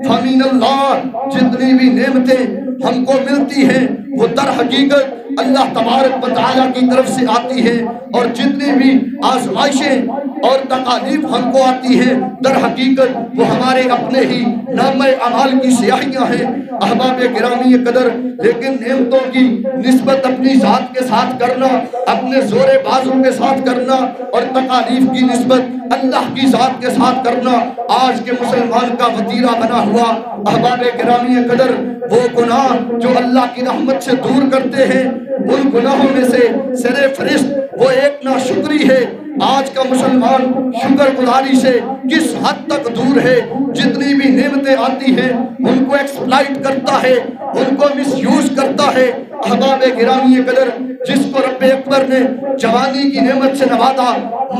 فَمِنَ اللَّهِ، جتنی بھی نعمتیں ہم کو ملتی ہیں وہ در حقیقت اللہ تبارک و تعالیٰ کی طرف سے آتی ہے، اور جتنی بھی آزمائشیں اور تکالیف ہم کو آتی ہیں در حقیقت وہ ہمارے اپنے ہی نامہ اعمال کی سیاہیاں ہیں۔ احباب گرامی قدر، لیکن نعمتوں کی نسبت اپنی ذات کے ساتھ کرنا، اپنے زور بازو کے ساتھ کرنا، اور تکالیف کی نسبت اللہ کی ذات کے ساتھ کرنا آج کے مسلمان کا وتیرہ بنا ہوا۔ احباب گرامی قدر، وہ گناہ جو اللہ کی رحمت سے دور کرتے ہیں، ان گناہوں میں سے سر فہرست وہ ایک ناشکری ہے۔ آج کا مسلمان شکر گزاری سے کس حد تک دور ہے، جتنی بھی نعمتیں آتی ہیں ان کو ایکسپلائٹ کرتا ہے، ان کو مس یوز کرتا ہے۔ احباب گرامی قدر، جس کو رب اکبر نے جوانی کی نعمت سے نوازا،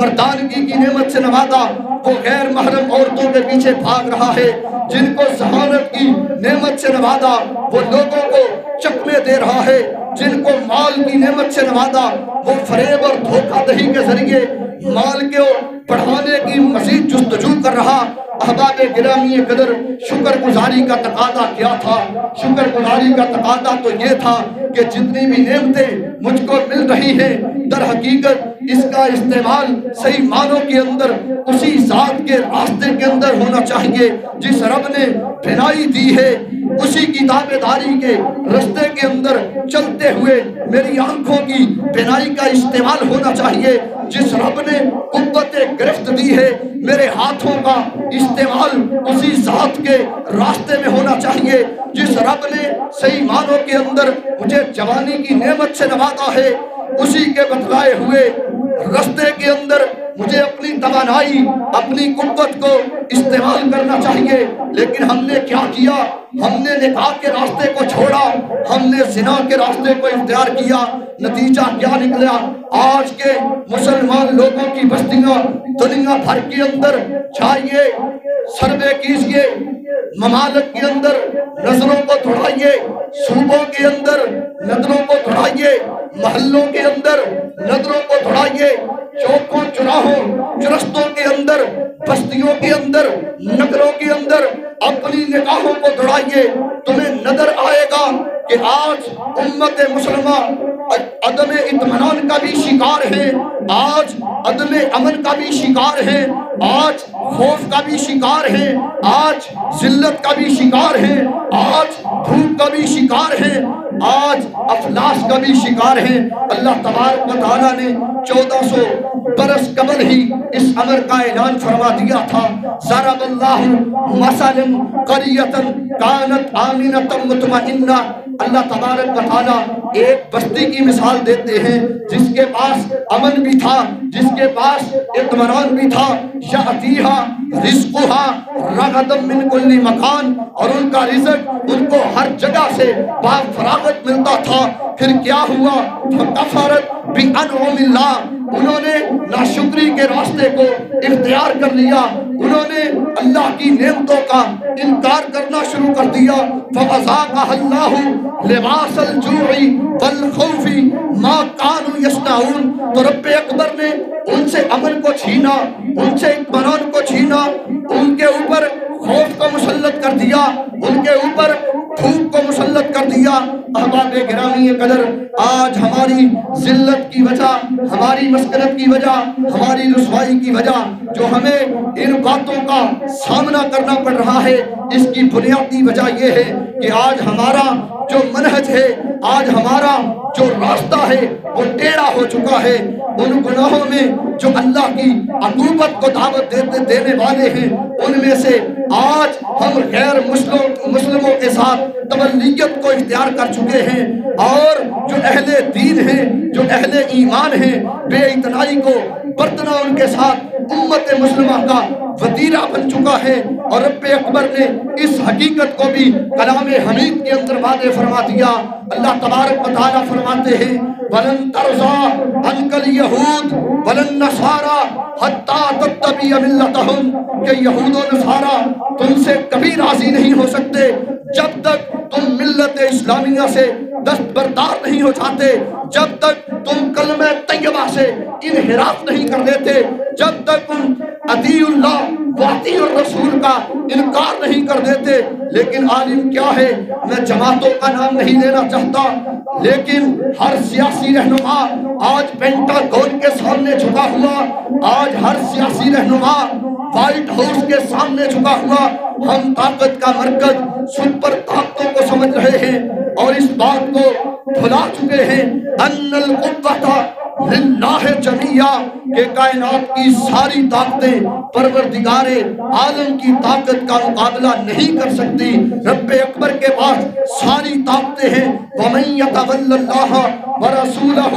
مردانگی کی نعمت سے نوازا، وہ غیر محرم عورتوں کے پیچھے بھاگ رہا ہے۔ جن کو ذہانت کی نعمت سے نوازا، وہ لوگوں کو چکمے دے رہا ہے۔ جن کو مال کی نعمت سے نوازا، وہ فریب اور دھوکہ دہی کے ذریعے مال کو بڑھانے کی مزید جستجو کر رہا۔ احباب گرامی قدر، شکر گزاری کا تقاضا کیا تھا؟ شکر گزاری کا تقاضا تو یہ تھا کہ جتنی بھی نعمتیں مجھ کو مل رہی ہیں، در حقیقت اس کا استعمال صحیح معنوں کے اندر اسی ذات کے راستے کے اندر ہونا چاہیے جس رب نے بھلائی دی ہے۔ اسی کی تابعداری کے راستے کے اندر چلتے ہوئے میری آنکھوں کی بینائی کا استعمال ہونا چاہیے۔ جس رب نے قوت گرفت دی ہے، میرے ہاتھوں کا استعمال اسی ذات کے راستے میں ہونا چاہیے۔ جس رب نے صحیح معنوں کے اندر مجھے جوانی کی نعمت سے نوازا ہے، اسی کے بتلائے ہوئے راستے کے اندر مجھے اپنی توانائی، اپنی قوت کو استعمال کرنا چاہیے۔ لیکن ہم نے کیا کیا؟ ہم نے نکاح کے راستے کو چھوڑا، ہم نے زنا کے راستے کو اختیار کیا۔ نتیجہ کیا نکلا؟ آج کے مسلمان لوگوں کی بستیاں دنیا بھر کے اندر جائیے، سروے کیجئے، ممالک کے اندر نظروں کو دوڑائیے، صوبوں کے اندر نظروں کو دوڑائیے، محلوں کے اندر نظروں کو دوڑائیے، چوکوں چراہوں چرستوں کے اندر، بستیوں کے اندر، نگروں کے اندر اپنی نگاہوں کو دوڑائیے۔ تمہیں نظر آئے گا کہ آج امت مسلمہ عدم اطمینان کا بھی شکار ہے، آج عدم امن کا بھی شکار ہے، آج خوف کا بھی شکار ہے، آج ذلت کا بھی شکار ہے، آج بھوک کا بھی شکار ہے، آج افلاس کا بھی شکار ہے۔ اللہ تبارک و تعالیٰ نے 1400 برس قبل ہی اس امر کا اعلان فرما دیا تھا۔ ضرب اللہ مثلا قریۃ کانت آمنۃ مطمئنہ۔ اللہ تبارک و تعالیٰ ایک بستی کی مثال دیتے ہیں جس کے پاس امن بھی تھا، جس کے پاس اطمینان بھی تھا۔ یأتیہا رزقہا رغدا من کل مکان، اور ان کا رزق ان کو ہر جگہ سے فراغت ملتا تھا۔ پھر کیا ہوا؟ فکفرت بانعم اللہ، انہوں نے ناشکری کے راستے کو اختیار کر لیا، انہوں نے اللہ کی نعمتوں کا انکار کرنا شروع کر دیا۔ فَأَذَاقَهَا اللَّهُ لِبَاسَ الْجُوعِ وَالْخَوْفِ مَا كَانُوا يَصْنَعُونَ۔ تو رب اکبر نے ان سے امن کو چھینا، ان سے اطمینان کو چھینا، ان کے اوپر خوف کو مسلط کر دیا، ان کے اوپر بھوک کو مسلط کر دیا۔ احباب گرامی قدر، آج ہماری ذلت کی وجہ، ہماری مسکنت کی وجہ، ہماری رسوائی کی وجہ جو ہمیں ان باتوں کا سامنا کرنا پڑ رہا ہے، اس کی بنیادی وجہ یہ ہے کہ آج ہمارا جو منہج ہے، آج ہمارا جو راستہ ہے وہ ٹیڑھا ہو چکا ہے۔ ان گناہوں میں جو اللہ کی عقوبت کو دعوت دینے والے ہیں، ان میں سے آج ہم غیر مسلموں کے ساتھ تبلیغیت کو اختیار کر چکے ہیں، اور جو اہل دین ہیں، جو اہل ایمان ہیں، بے اعتنائی کو برتنا ان کے ساتھ امت مسلمہ کا وتیرہ بن چکا ہے۔ اور رب اکبر نے اس حقیقت کو بھی کلام حمید کے اندر واضح فرما دیا۔ اللہ تبارک و تعالیٰ فرماتے ہیں وَلَن تَرْضَىٰ عَنْكَ الْيَهُودُ وَلَا النَّصَارَىٰ حَتَّىٰ تَتَّبِعَ مِلَّتَهُمْ، کہ یہود و نصارہ تم سے کبھی راضی نہیں ہو سکتے جب تک تم ملت اسلامیہ سے دستبردار نہیں ہو جاتے، جب تک تم کلمہ طیبہ سے انحراف نہیں کر لیتے، جب تک تم اطیعوا اللہ واطیعوا الرسول کا انکار نہیں کر دیتے۔ لیکن عالم کیا ہے، میں جماعتوں کا نام نہیں لینا چاہتا، لیکن ہر سیاسی رہنما آج پینٹاگون کے سامنے جھکا ہوا، آج ہر سیاسی رہنما وائٹ ہاؤس کے سامنے جھکا ہوا، ہم طاقت کا مرکز سپر طاقتوں کو سمجھ رہے ہیں اور اس بات کو بھلا چکے ہیں ان القوۃ للہ جمیعا کہ کائنات کی ساری طاقتیں پروردگار عالم کی طاقت کا مقابلہ نہیں کر سکتی۔ رب اکبر کے پاس ساری طاقتیں ہیں۔ وَمَن يَتَوَلَّ اللَّهَ وَرَسُولَهُ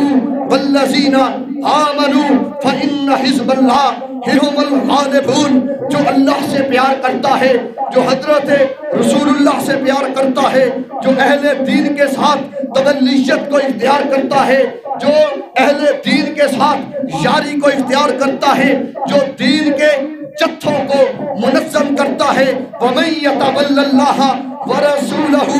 وَالَّذِينَ آمَنُوا فَإِنَّ حِزْبَ اللَّهِ هُمُ الْغَالِبُونَ۔ جو اللہ سے پیار کرتا ہے، جو حضرت رسول اللہ سے پیار کرتا ہے، جو اہل دین کے ساتھ تولیت کو اختیار کرتا ہے، جو اہل دین کے ساتھ یاری کو اختیار کرتا ہے، جو دین کے جتھوں کو منظم کرتا ہے، وَمَن يَتَوَلَّ اللَّهَ وَرَسُولَهُ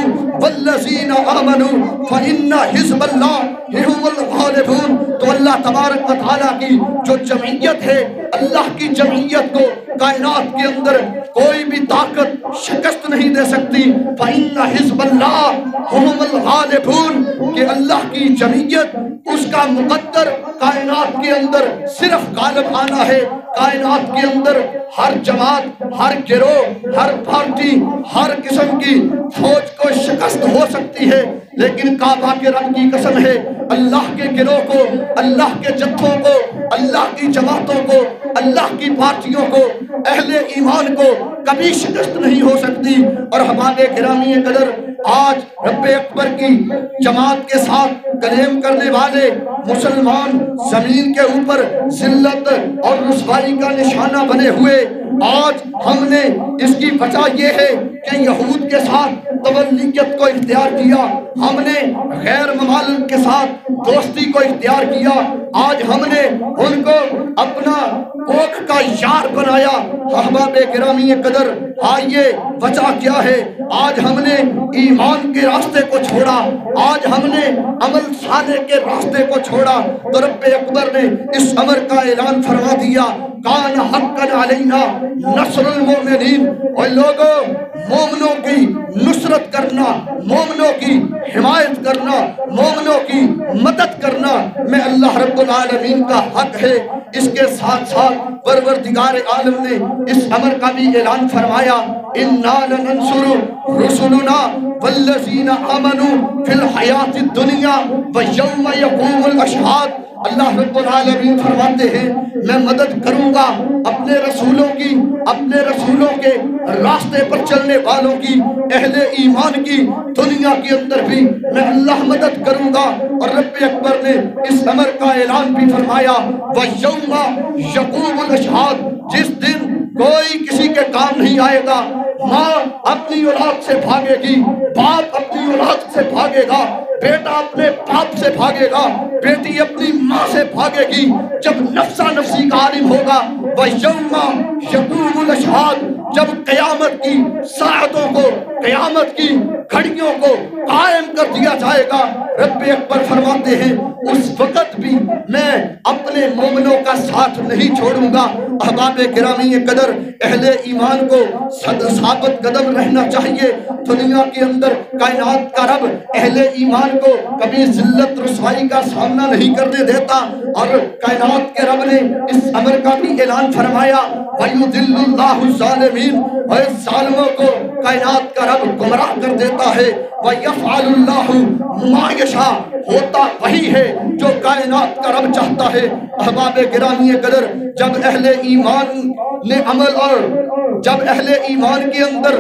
وَالَّذِينَ آمَنُوا فَإِنَّ حِزْبَ اللَّهِ هُمُ الْغَالِبُونَ۔ تو اللہ تبارک و تعالیٰ کی جو جمعیت ہے، اللہ کی جمعیت کو کائنات کے اندر کوئی بھی طاقت شکست نہیں دے سکتی۔ فَإِنَّ حِزْبَ اللَّهِ هُمُ الْغَالِبُونَ کہ اللہ کی جمعیت، اس کا مقدر کائنات کے اندر صرف غالب آنا ہے۔ کائنات کے اندر ہر جماعت، ہر گروہ، ہر پارٹی، ہر قسم کی فوج کو شکست ہو سکتی ہے، لیکن کعبہ کے رب کی قسم ہے، اللہ کے گروہ کو، اللہ کے جتھوں کو، اللہ کی جماعتوں کو، اللہ کی پارٹیوں کو، اہل ایمان کو کبھی شکست نہیں ہو سکتی۔ اور ہمارے گرامی قدر آج رب اکبر کی جماعت کے ساتھ کلیم کرنے والے مسلمان زمین کے اوپر ذلت اور رسوائی کا نشانہ بنے ہوئے، آج ہم نے اس کی وجہ یہ ہے کہ یہود کے ساتھ تولیت کو اختیار کیا، ہم نے غیر ممالک کے ساتھ دوستی کو اختیار کیا، آج ہم نے ان کو اپنا کوکھ کا یار بنایا۔ احباب گرامی قدر آئیے وجہ کیا ہے؟ آج ہم نے ایمان کے راستے کو چھوڑا، آج ہم نے عمل صالح کے راستے کو چھوڑا، تو رب اکبر نے اس امر کا اعلان فرما دیا، کان حقا علینا نصر المؤمنین۔ اور لوگوں، مومنوں کی نصرت کرنا، مومنوں کی حمایت کرنا، مومنوں کی مدد کرنا میں اللہ رب العالمین کا حق ہے۔ اس کے ساتھ ساتھ پروردگار عالم نے اس امر کا بھی اعلان فرمایا، اِنَّا لَنَنْصُرُ رُسُلُنَا وَالَّذِينَ آمَنُوا فِي الْحَيَاةِ الدُّنْيَا وَيَوْمَ يَقُومُ الْأَشْهَادُ۔ اللہ رب العالمین فرماتے ہیں، میں مدد کروں گا اپنے رسولوں کی، اپنے رسولوں کے راستے پر چلنے والوں کی، اہل ایمان کی، دنیا کے اندر بھی میں اللہ مدد کروں گا۔ اور رب اکبر نے اس امر کا اعلان بھی فرمایا، وَيَوْمَ يَقُومُ الْأَشْهَادُ، جس دن کوئی کسی کے کام نہیں آئے گا، ماں اپنی اولاد سے بھاگے گی، باپ اپنی اولاد سے بھاگے گا، بیٹا اپنے باپ سے بھاگے گا، بیٹی اپنی ماں سے بھاگے گی، جب نفسا نفسی کا عالم ہوگا۔ وَيَوْمَ يَقُومُ الْأَشْهَادُ، جب قیامت کی ساعتوں کو، قیامت کی گھڑیوں کو قائم کر دیا جائے گا، رب اکبر فرماتے ہیں اس وقت بھی میں اپنے مومنوں کا ساتھ نہیں چھوڑوں گا۔ احباب گرامی قدر، اہل ایمان کو ثابت قدم رہنا چاہیے۔ دنیا کے اندر کائنات کا رب اہل ایمان کو کبھی ذلت رسوائی کا سامنا نہیں کرنے دیتا، اور کائنات کے رب نے اس امر کا بھی اعلان فرمایا، وَيُضِلُّ اللَّهُ الظَّالِمِينَ، اور ظالموں کو کائنات کا رب گمراہ کر دیتا ہے۔ وَيَفْعَلُ اللَّهُ مَا يَشَاءُ، ہوتا وہی ہے جو کائنات کا رب چاہتا ہے۔ احباب گرامی قدر، جب اہل ایمان نے عمل، اور جب اہل ایمان کے اندر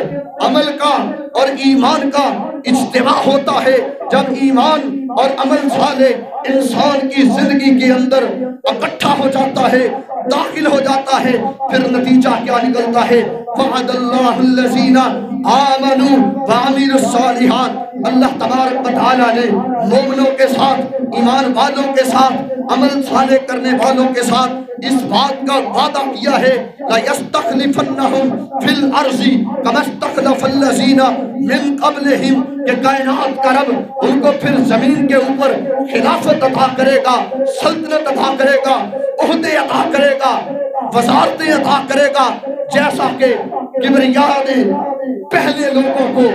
عمل کا اور ایمان کا اجتماع ہوتا ہے، جب ایمان اور عمل صالح انسان کی زندگی کے اندر اکٹھا ہو جاتا ہے، داخل ہو جاتا ہے، پھر نتیجہ کیا نکلتا ہے؟ وعد اللہ الذین آمنوا وعملوا الصالحات، اللہ تبارک و تعالیٰ نے مومنوں کے ساتھ، ایمان والوں کے ساتھ، عمل صالح کرنے والوں کے ساتھ اس بات کا وعدہ کیا ہے، لَيَسْتَخْلِفَنَّهُمْ فِي الْأَرْضِ كَمَا اسْتَخْلَفَ الَّذِينَ مِنْ قَبْلِهِمْ، کہ کائنات کا رب ان کو پھر زمین کے اوپر خلافت عطا کرے گا، سلطنت عطا کرے گا، عہدے عطا کرے گا، وزارتیں عطا کرے گا، جیسا کہ کبریا نے پہلے لوگوں کو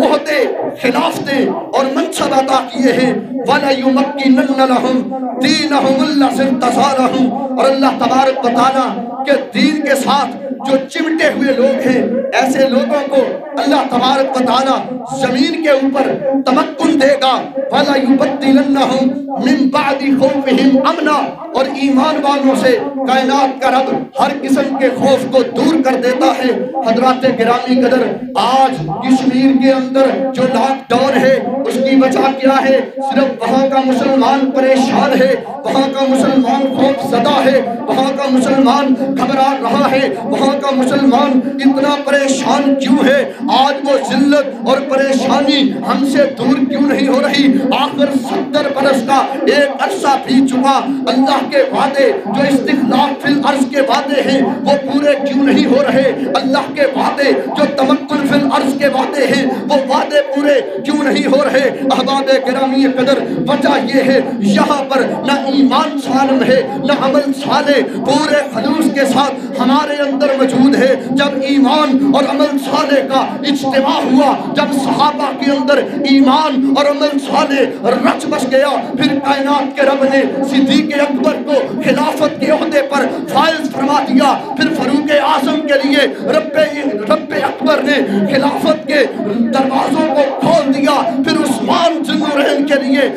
عہدے خلافتیں اور منصب عطا کیے ہیں وَلَيُمَكِّنَنَّ لَهُمْ دِينَهُمُ الَّذِي ارْتَضَىٰ لَهُمْ اور اللہ تبارک و تعالیٰ کہ دین کے ساتھ جو چمٹے ہوئے لوگ ہیں ایسے لوگوں کو اللہ تبارک و تعالیٰ زمین کے اوپر تمکن دے گا وَلَيُبَدِّلَنَّهُمْ مِن بَعْدِ خَوْفِهِمْ أَمْنًا اور ایمان والوں سے کائنات کا رب ہر قسم کے خوف کو دور کر دیتا ہے۔ حضرات گرامی قدر آج کشمیر کے اندر جو لاک ڈاؤن ہے اس کی وجہ کیا ہے؟ صرف وہاں کا مسلمان پریشان ہے، وہاں کا مسلمان خوف زدہ ہے، وہاں کا مسلمان گھبرا رہا ہے، وہاں کا مسلمان اتنا پریشان کیوں ہے؟ آج وہ ذلت اور پریشانی ہم سے دور کیوں نہیں ہو رہی؟ آخر 70 برس کا ایک عرصہ بیت چکا، اللہ کے وعدے جو استخلاف فی الارض کے وعدے ہیں وہ پورے کیوں نہیں ہو رہے؟ اللہ کے وعدے جو تمکن فی الارض کے وعدے ہیں وہ وعدے پورے کیوں نہیں ہو رہے؟ احباب گرامی قدر وجہ یہ ہے یہاں پر نہ ایمان سالم ہے نہ عمل صالح پورے خلوص کے ساتھ ہمارے اندر موجود ہے۔ جب ایمان اور عمل صالح کا اجتماع ہوا، جب صحابہ کے اندر ایمان اور عمل صالح رچ بس گیا، پھر کائنات کے رب نے صدیق اکبر کو خلافت کے عہدے پر فائز فرما دیا، پھر فاروق اعظم کے لیے رب اکبر نے خلافت کے دروازوں کو کھول دیا، پھر عثمان ذو النورین کے لیے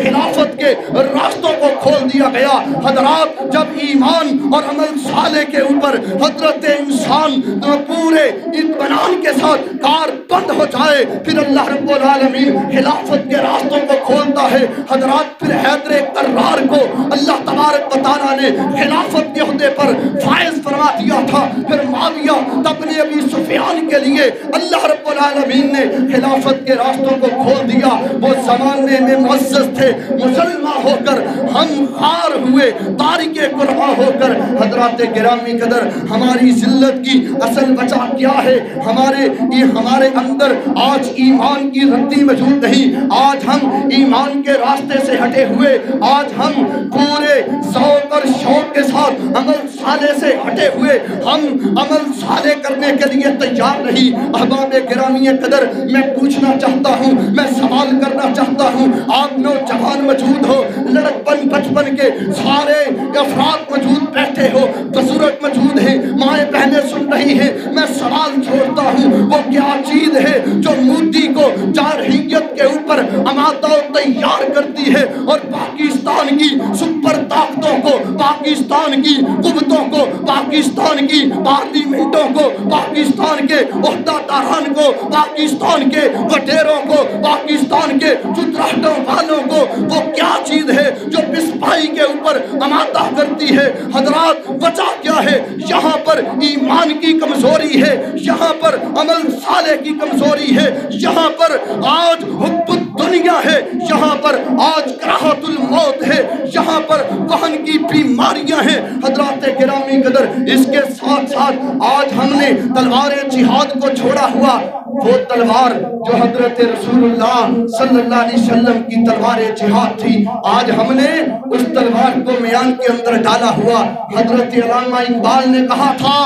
خلافت کے راستوں کو کھول دیا گیا۔ حضرات جب ایمان اور عمل صالح کے اوپر حضرت انسان پورے اطمینان کے ساتھ کار بند ہو جائے، پھر اللہ رب العالمین خلافت کے راستوں کو کھولتا ہے۔ حضرات پھر حیدر کرار کو اللہ تبارک و تعالیٰ نے خلافت کے عہدے پر فائز فرما دیا تھا، پھر معاویہ ابن ابی سفیان کے لیے اللہ رب العالمین نے خلافت کے راستوں کو کھول دیا۔ وہ زمانے میں معزز تھے، مسلمان ہو کر ہم خار ہوئے، تارک قرآن ہو کر۔ حضرات گرامی قدر ہماری ذلت کی اصل وجہ کیا ہے؟ ہمارے اندر آج ایمان کی ردی موجود نہیں، آج ہم ایمان کے راستے سے ہٹے ہوئے، آج ہم پورے ذوق اور شوق کے ساتھ عمل صالح سے ہٹے ہوئے، ہم عمل صالح کرنے کے لیے تیار نہیں۔ احباب گرامی قدر میں پوچھنا چاہتا ہوں، میں سوال کرنا چاہتا ہوں، آپ نوجوان موجود ہو، لڑکپن بچپن کے سارے افراد موجود بیٹھے ہو، بزرگ موجود ہیں، مائیں بہنیں سن رہی ہیں، میں سوال چھوڑتا ہوں وہ کیا چیز ہے جو مودی کو جارحیت کے اوپر آمادہ و تیار کرتی ہے اور پاکستان کی سپر طاقتوں کو، پاکستان کی قوتوں کو، پاکستان کی پارلیمنٹوں کو، پاکستان کے عہدہ داران کو، پاکستان کے وڈیروں کو، پاکستان کے چتراہٹوں والوں کو وہ کیا چیز ہے جو پسپائی کے اوپر آمادہ کرتی ہے؟ حضرات وجہ کیا ہے؟ یہاں پر ایمان کی کمزوری ہے، یہاں پر عمل صالح کی کمزوری ہے، یہاں پر آج حب الدنیا ہے، یہاں پر آج کراہت الموت ہے، یہاں پر وہن کی بیماریاں ہیں۔ حضرات گرامی قدر اس کے ساتھ ساتھ آج ہم نے تلوار جہاد کو چھوڑا ہوا، وہ تلوار جو حضرت رسول اللہ صلی اللہ علیہ وسلم کی تلوار جہاد تھی، آج ہم نے اس تلوار کو میان کے اندر ڈالا ہوا۔ حضرت علامہ اقبال نے کہا تھا،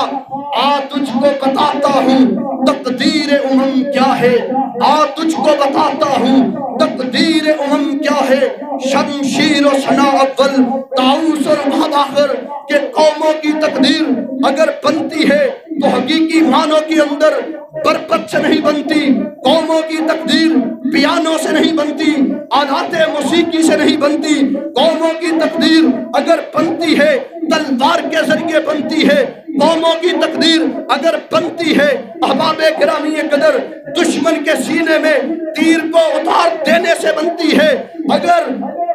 آ تجھ کو بتاتا ہوں تقدیر امم کیا ہے، آ تجھ کو بتاتا ہوں تقدیر امم کیا ہے، شمشیر و ثنا اول طاؤس اور باب آخر کہ قوموں کی تقدیر اگر بنتی ہے تو حقیقی معنوں کے اندر برکت سے نہیں بنتی، قوموں کی تقدیر پیانوں سے نہیں بنتی، آلات موسیقی سے نہیں بنتی، قوموں کی تقدیر اگر بنتی ہے تلوار کے ذریعے بنتی ہے، قوموں کی تقدیر اگر بنتی ہے احباب گرامی قدر دشمن کے سینے میں تیر کو اتار دینے سے بنتی ہے۔ اگر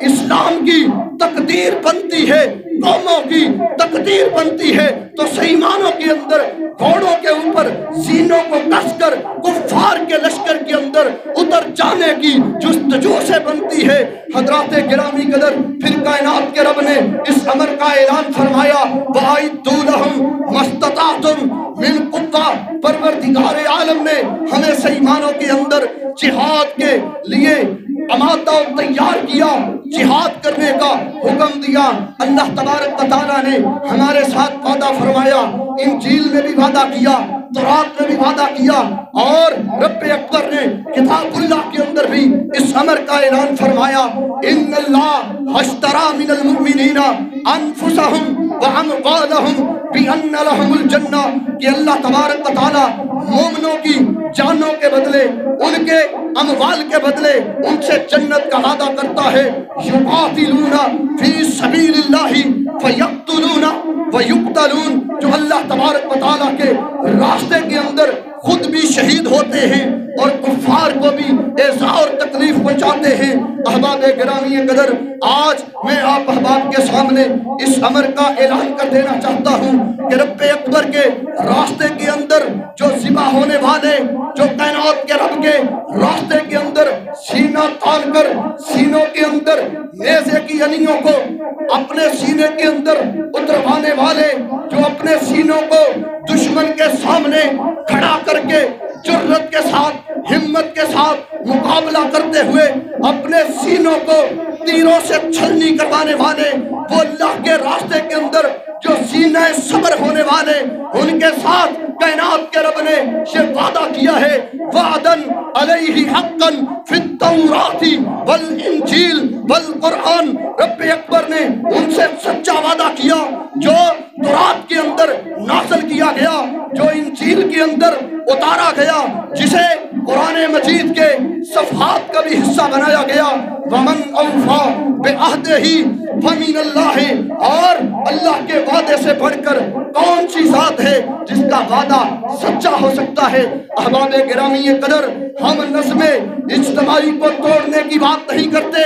اسلام کی تقدیر بنتی ہے، قوموں کی تقدیر بنتی ہے تو صحیح معنوں کے اندر گھوڑوں کے اوپر سینوں کو کس کر کفار کے لشکر کے اندر اتر جانے کی جستجو سے بنتی ہے۔ حضرات گرامی قدر پھر کائنات کے رب نے اس امر کا اعلان فرمایا، وَأَعِدُّوا لَهُمْ مَا اسْتَطَعْتُم مِّن قُوَّةٍ۔ پروردگار عالم نے ہمیں صحیح معنوں کے اندر جہاد کے لیے امادہ و تیار کیا، جہاد کرنے کا حکم دیا۔ اللہ تبارک و تعالیٰ نے ہمارے ساتھ وعدہ فرمایا، انجیل میں بھی وعدہ کیا، تورات میں بھی وعدہ کیا، اور رب اکبر نے کتاب اللہ کے اندر بھی اس امر کا اعلان فرمایا، ان اللہ اشترى من المؤمنین انفسهم واموالهم بان لهم الجنہ، کہ اللہ تبارک و تعالیٰ مومنوں کی جانوں کے بدلے، ان کے اموال کے بدلے ان سے جنت کا وعدہ کرتا ہے۔ یقاتلون فی سبیل اللہ فیقتلون ویقتلون، جو اللہ تبارک و تعالیٰ کے راستے کے اندر خود بھی شہید ہوتے ہیں اور کفار کو بھی ایذا اور تکلیف پہنچاتے ہیں۔ احباب گرامی قدر، آج میں آپ احباب کے سامنے اس امر کا اعلان کر دینا چاہتا ہوں کہ رب اکبر کے راستے کے اندر جو ذبح ہونے والے، جو کائنات کے رب کے راستے کے اندر سینہ تان کر سینوں کے اندر نیزے کی انیوں کو اپنے سینے کے اندر اتروانے والے، جو اپنے سینوں کو دشمن کے سامنے کھڑا کر کے جرت کے ساتھ، ہمت کے ساتھ مقابلہ کرتے ہوئے اپنے سینوں کو تیروں سے چھلنی کروانے والے، وہ اللہ کے راستے کے اندر جو سینہ صبر ہونے والے، ان کے ساتھ کائنات کے رب نے یہ وعدہ کیا ہے، وعدن علیہ حقا فی التوراۃ والانجیل والقرآن۔ رب اکبر نے ان سے سچا وعدہ کیا جو تورات کے اندر نازل کیا گیا، جو انجیل کے اندر اتارا گیا، جسے قرآن مجید کے صفحات کا بھی حصہ بنایا گیا۔ ومن اوفا بعہدہ فمن اللہ، اور اللہ کے وعدے سے بڑھ کر کون سی ذات ہے جس کا وعدہ سچا ہو سکتا ہے۔ احباب گرامی قدر، ہم نظم اجتماعی کو توڑنے کی بات نہیں کرتے،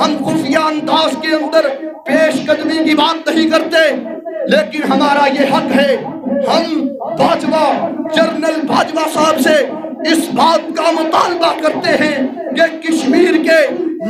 ہم خفیہ انداز کے اندر پیش قدمی کی بات نہیں کرتے، لیکن ہمارا یہ حق ہے، ہم باجوہ جنرل باجوہ صاحب سے اس بات کا مطالبہ کرتے ہیں کہ کشمیر کے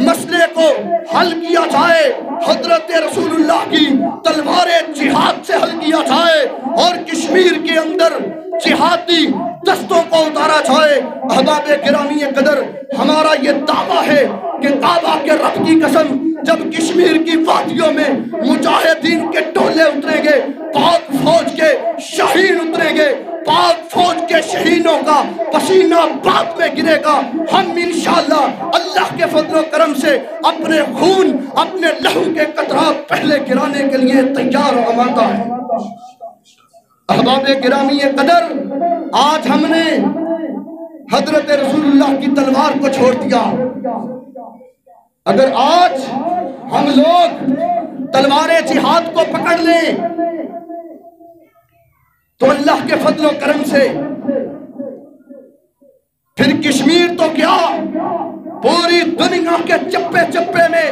مسئلے کو حل کیا جائے، حضرت رسول اللہ کی تلوار جہاد سے حل کیا جائے، اور کشمیر کے اندر جہادی دستوں کو اتارا جائے۔ احباب گرامی قدر، ہمارا یہ دعویٰ ہے کہ کعبہ کے رب کی قسم، جب کشمیر کی وادیوں میں مجاہدین کے ٹولے اتریں گے، پاک فوج کے شہین اتریں گے، پاک فوج کے شہینوں کا پسینہ بعد میں گرے گا، ہم انشاءاللہ اللہ کے فضل و کرم سے اپنے خون، اپنے لہو کے قطرات پہلے گرانے کے لیے تیار و آمادہ ہیں۔ احباب گرامی قدر، آج ہم نے حضرت رسول اللہ کی تلوار کو چھوڑ دیا۔ اگر آج ہم لوگ تلوار جہاد کو پکڑ لیں تو اللہ کے فضل و کرم سے پھر کشمیر تو کیا، پوری دنیا کے چپے چپے میں،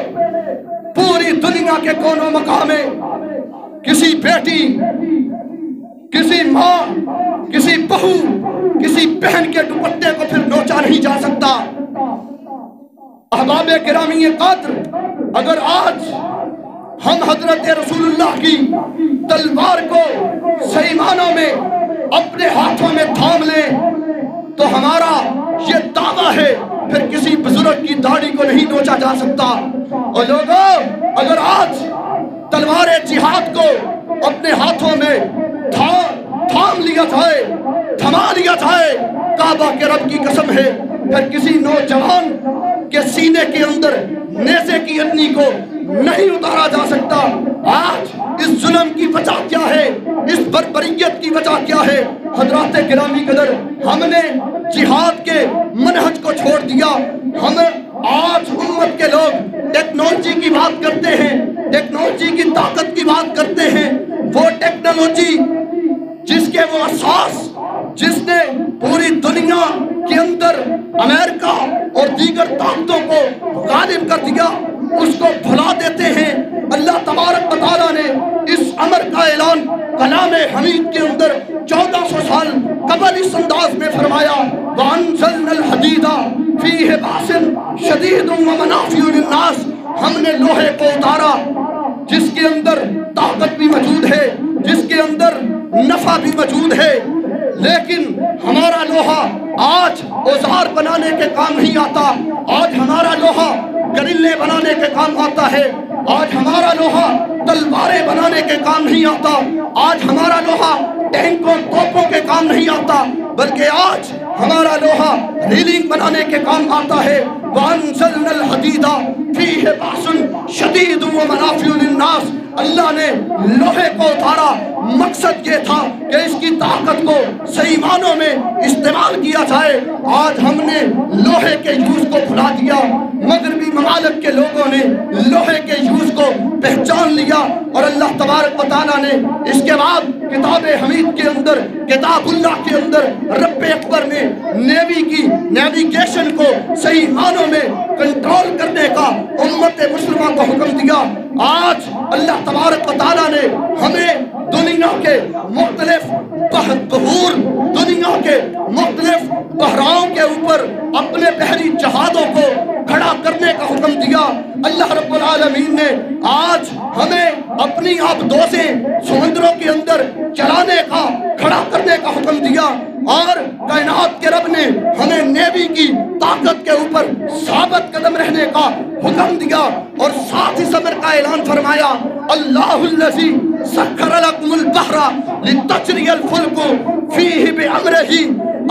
پوری دنیا کے کونوں مقام میں کسی بیٹی، کسی ماں، کسی بہو، کسی بہن کے دوپٹے کو پھر نوچا نہیں جا سکتا۔ احباب گرامی قدر، اگر آج ہم حضرت رسول اللہ کی تلوار کو صحیح معنوں میں اپنے ہاتھوں میں تھام لیں تو ہمارا یہ دعویٰ ہے، پھر کسی بزرگ کی داڑھی کو نہیں نوچا جا سکتا۔ اور لوگوں، اگر آج تلوار جہاد کو اپنے ہاتھوں میں تھام لیا جائے، تھما لیا جائے، کعبہ کے رب کی قسم ہے، پھر کسی نوجوان کے سینے کے اندر نیزے کی انی کو نہیں اتارا جا سکتا۔ آج اس ظلم کی وجہ کیا ہے، اس بربریت کی وجہ کیا ہے؟ حضرات گرامی قدر، ہم نے جہاد کے منہج کو چھوڑ دیا۔ ہم آج امت کے لوگ ٹیکنالوجی کی بات کرتے ہیں، ٹیکنالوجی کی طاقت کی بات کرتے ہیں، وہ ٹیکنالوجی جس کے وہ اساس، جس نے پوری دنیا کے اندر امریکہ اور دیگر طاقتوں کو غالب کر دیا، اس کو بھلا دیتے ہیں۔ اللہ تبارک و تعالیٰ نے اس امر کا اعلان کلام حمید کے اندر 1400 سال قبل اس انداز میں فرمایا، وَأَنزَلْنَا الْحَدِيدَ فِيهِ بَأْسٌ شَدِيدٌ وَمَنَافِعُ لِلنَّاسِ، ہم نے لوہے کو اتارا جس کے اندر طاقت بھی موجود ہے، جس کے اندر نفع بھی موجود ہے، لیکن ہمارا لوہا آج اوزار بنانے کے کام نہیں آتا، آج ہمارا لوہا گرلے بنانے کے کام آتا ہے، آج ہمارا لوہا تلواریں بنانے کے کام نہیں آتا، آج ہمارا لوہا ٹینکوں توپوں کے کام نہیں آتا، بلکہ آج ہمارا لوہا ریلنگ بنانے کے کام آتا ہے۔ وَأَنزَلْنَا الْحَدِيدَ فِيهِ بَأْسٌ شَدِيدٌ وَمَنَافِعُ لِلنَّاسِ، اللہ نے لوہے کو اتارا، مقصد یہ تھا کہ اس کی طاقت کو صحیح معنوں میں استعمال کیا جائے۔ آج ہم نے لوہے کے یوز کو بھلا دیا، مغربی ممالک کے لوگوں نے لوہے کے یوز کو پہچان لیا، اور اللہ تبارک و تعالیٰ نے اس کے بعد کتاب حمید کے اندر، کتاب اللہ کے اندر رب اکبر نے نیویگیشن کو صحیح معنوں میں کنٹرول کرنے کا امت مسلمہ کو حکم دیا۔ آج اللہ تبارک و تعالیٰ نے ہمیں دنیا کے مختلف بحور، دنیا کے مختلف بحراؤں کے اوپر اپنے بحری جہازوں کو کھڑا کرنے کا حکم دیا۔ اللہ رب العالمین نے آج ہمیں اپنی آبدوزیں سمندروں کے اندر چلانے کا، کھڑا کرنے کا حکم دیا، اور کائنات کے رب نے ہمیں نیوی کی طاقت کے اوپر ثابت قدم رہنے کا حکم دیا، اور ساتھ ہی صبر کا اعلان فرمایا، اللہ الذی سخر لکم البحر لتجری الفلک فیہ بامرہ۔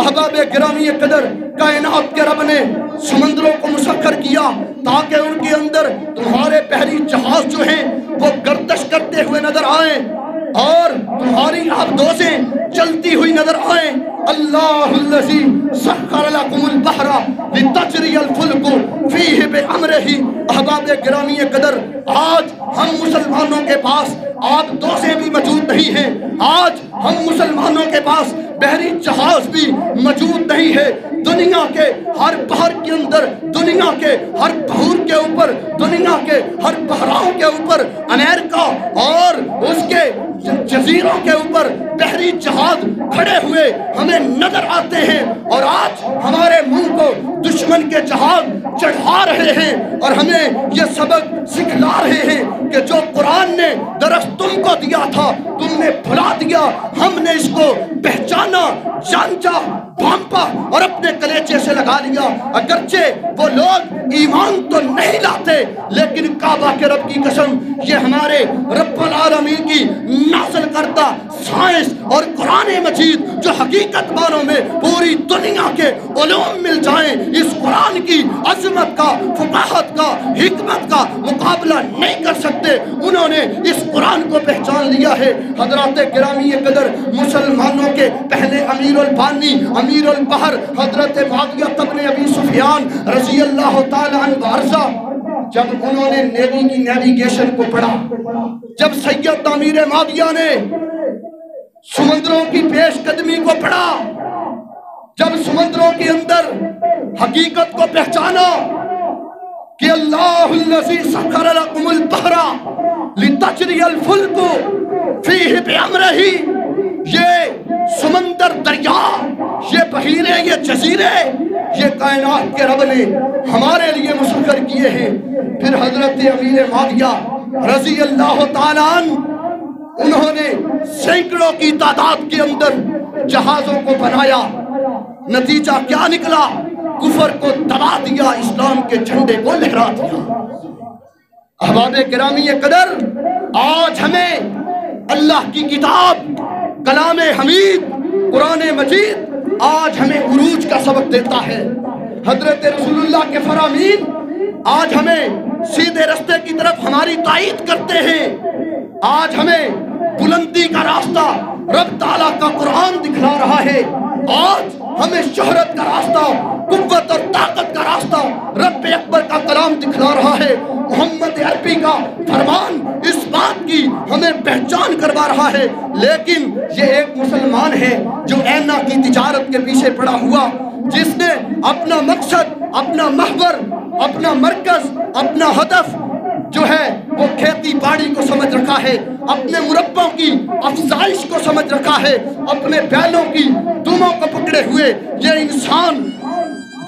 احباب گرامی قدر، کائنات کے رب نے سمندروں کو مسخر کیا تاکہ ان کے اندر تمہارے بحری جہاز جو ہیں وہ گردش کرتے ہوئے نظر آئیں اور تمہاری آبدوزیں چلتی ہوئی نظر آئیں۔ اللہ الذی سخر لکم البحر لتجری الفلک فیہ بامرہ۔ احباب گرامی قدر، آج ہم مسلمانوں کے پاس آبدوزیں بھی موجود نہیں ہیں، آج ہم مسلمانوں کے پاس بحری جہاز بھی موجود نہیں ہے۔ دنیا کے ہر بحر کے اندر، دنیا کے ہر بحور کے اوپر، دنیا کے ہر بحراؤں کے اوپر امریکہ اور اس کے جزیروں کے اوپر بحری جہاز کھڑے ہوئے ہمیں نظر آتے ہیں، اور آج ہمارے منہ کو دشمن کے جہاز چڑھا رہے ہیں اور ہمیں یہ سبق سکھلا رہے ہیں کہ جو قرآن نے درس تم کو دیا تھا تم نے بھلا دیا۔ ہم نے اس کو پہچانا، جانچا، بھانپا اور اپنے کلیجے سے لگا لیا۔ اگرچہ وہ لوگ ایمان تو نہیں لاتے، لیکن کعبہ کے رب کی قسم، یہ ہمارے رب العالمین کی نازل کردہ سائنس اور قرآن مجید جو حقیقت معنوں میں پوری دنیا کے علوم مل جائیں، اس قرآن کی عظمت کا، فقاہت کا، حکمت کا مقابلہ نہیں کر سکتے۔ انہوں نے اس قرآن کو پہچان لیا ہے۔ حضرات گرامی قدر، مسلمانوں کے پہلے امیر البانی، امیر البحر حضرت معاویہ بن ابی سفیان رضی اللہ تعالی عنہ وارضہ، جب انہوں نے نیوی کی نیویگیشن کو پڑھا، جب سید امیر معاویہ نے سمندروں کی پیش قدمی کو پڑھا، جب سمندروں کے اندر حقیقت کو پہچانا کہ اللہ الذی سخر لکم البحر لتجری الفلک فیہ بامرہ، یہ سمندر، دریا، یہ بحیرے، یہ جزیرے، یہ کائنات کے رب نے ہمارے لیے مسخر کیے ہیں۔ پھر حضرت امیر معاویہ رضی اللہ تعالیٰ عنہ، انہوں نے سینکڑوں کی تعداد کے اندر جہازوں کو بنایا۔ نتیجہ کیا نکلا؟ کفر کو دبا دیا، اسلام کے جھنڈے کو لہرا دیا۔ احباب گرامی قدر، آج ہمیں اللہ کی کتاب کلام حمید قرآن مجید آج ہمیں عروج کا سبق دیتا ہے۔ حضرت رسول اللہ کے فرامین آج ہمیں سیدھے رستے کی طرف ہماری تائید کرتے ہیں۔ آج ہمیں بلندی کا راستہ رب تعالیٰ کا قرآن دکھلا رہا ہے۔ آج ہمیں شہرت کا راستہ، قوت اور طاقت کا راستہ رب اکبر کا کلام دکھلا رہا ہے۔ محمد عربی کا فرمان اس بات کی ہمیں پہچان کروا رہا ہے، لیکن یہ ایک مسلمان ہے جو اینا کی تجارت کے پیچھے پڑا ہوا، جس نے اپنا مقصد، اپنا محور، اپنا مرکز، اپنا ہدف جو ہے وہ کھیتی باڑی کو سمجھ رکھا ہے، اپنے مربوں کی افزائش کو سمجھ رکھا ہے، اپنے بیلوں کی دموں کو پکڑے ہوئے یہ انسان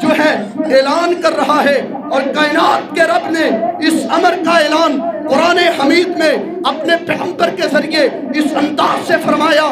جو ہے اعلان کر رہا ہے، اور کائنات کے رب نے اس امر کا اعلان قرآن حمید میں اپنے پیغمبر کے ذریعے اس انداز سے فرمایا۔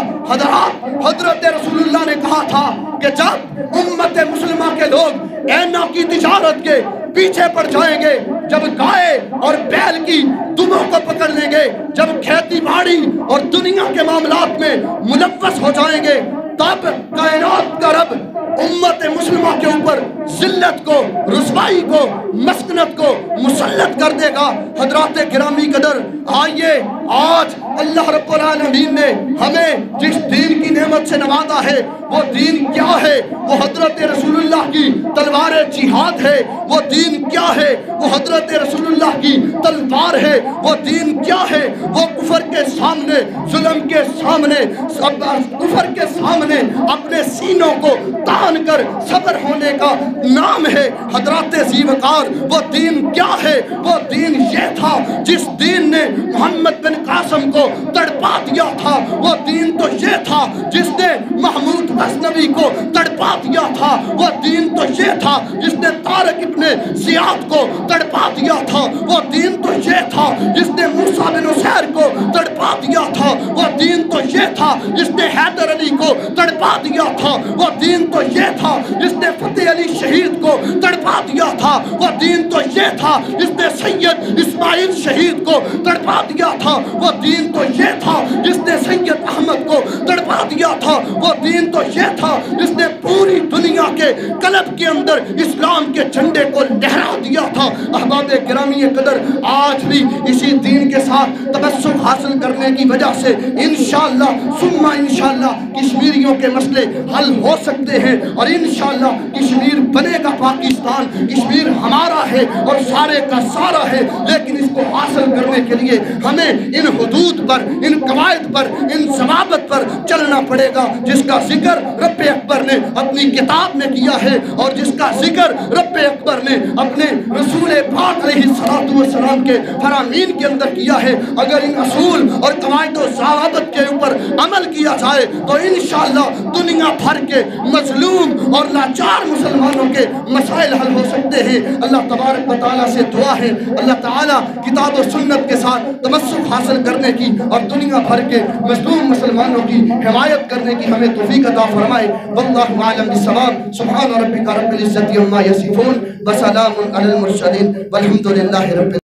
حضرت رسول اللہ نے کہا تھا کہ جب امت مسلمہ کے لوگ اینا کی تجارت کے پیچھے پڑ جائیں گے، جب گائے اور بیل کی دموں کو پکڑ لیں گے، جب کھیتی باڑی اور دنیا کے معاملات میں ملوث ہو جائیں گے، تب کائنات کا رب امت مسلمہ کے اوپر ذلت کو، رسوائی کو، مسکنت کو مسلط کر دے گا۔ حضرات گرامی قدر، آئیے آج اللہ رب العالمین نے ہمیں جس دین کی نعمت سے نوازا ہے وہ دین کیا ہے؟ وہ حضرت رسول اللہ کی تلوار جہاد ہے۔ وہ دین کیا ہے؟ وہ حضرت رسول اللہ کی تلوار ہے۔ وہ دین کیا ہے؟ وہ کفر کے سامنے، ظلم کے سامنے، کفر کے سامنے اپنے سینوں کو تان کر صبر ہونے کا نام ہے۔ حضرات ذی وقار، وہ دین کیا ہے؟ وہ دین یہ تھا جس دین نے محمد بن قاسم کو تڑپا دیا تھا۔ وہ دین تو یہ تھا جس نے محمود غزنوی کو تڑپا دیا تھا۔ وہ دین تو یہ تھا جس نے طارق ابن زیاد کو تڑپا دیا تھا۔ وہ دین تو یہ تھا جس نے موسیٰ بن عزیر کو تڑپا دیا تھا۔ وہ دین تو یہ تھا جس نے حیدر علی کو تڑپا دیا تھا۔ وہ دین تو یہ تھا جس نے فتح علی شہید کو تڑپا دیا تھا۔ وہ دین تو یہ تھا جس نے سید اسماعیل شہید کو تڑپا دیا تھا۔ وہ دین تو یہ تھا جس نے سید احمد کو تڑپا دیا تھا۔ وہ دین تو یہ تھا جس نے پوری دنیا کے قلب کے اندر اسلام کے جھنڈے کو لہرا دیا تھا۔ احباب گرامی قدر، آج بھی اسی دین کے ساتھ تمسک حاصل کرنے کی وجہ سے انشاءاللہ ثم انشاءاللہ کشمیریوں کے مسئلے حل ہو سکتے ہیں، اور انشاءاللہ کشمیر بنے گا پاکستان۔ کشمیر ہمارا ہے اور سارے کا سارا ہے، لیکن اس کو حاصل کرنے کے لیے ہمیں ان حدود پر، ان قواعد پر، ان ضوابط پر چلنا پڑے گا جس کا ذکر رب اکبر نے اپنی کتاب میں کیا ہے، اور جس کا ذکر رب اکبر نے اپنے رسول پاک علیہ السلام کے فرامین کے اندر کیا ہے۔ اگر ان اصول اور قواعد و ضوابط کے اوپر عمل کیا جائے تو انشاءاللہ دنیا بھر کے مظلوم اور لاچار مسلمانوں کے مسائل حل ہو سکتے ہیں۔ اللہ تبارک و تعالیٰ سے دعا ہے اللہ تعالیٰ کتاب و سنت کے ساتھ تمسک حاصل کرنے کی اور دنیا بھر کے مظلوم مسلمانوں کی حمایت کرنے کی ہمیں توفیق عطا فرمائے۔ واللہ اعلم بالصواب۔ سبحان ربک رب العزت عما یصفون وسلام علی المرسلین والحمد للہ رب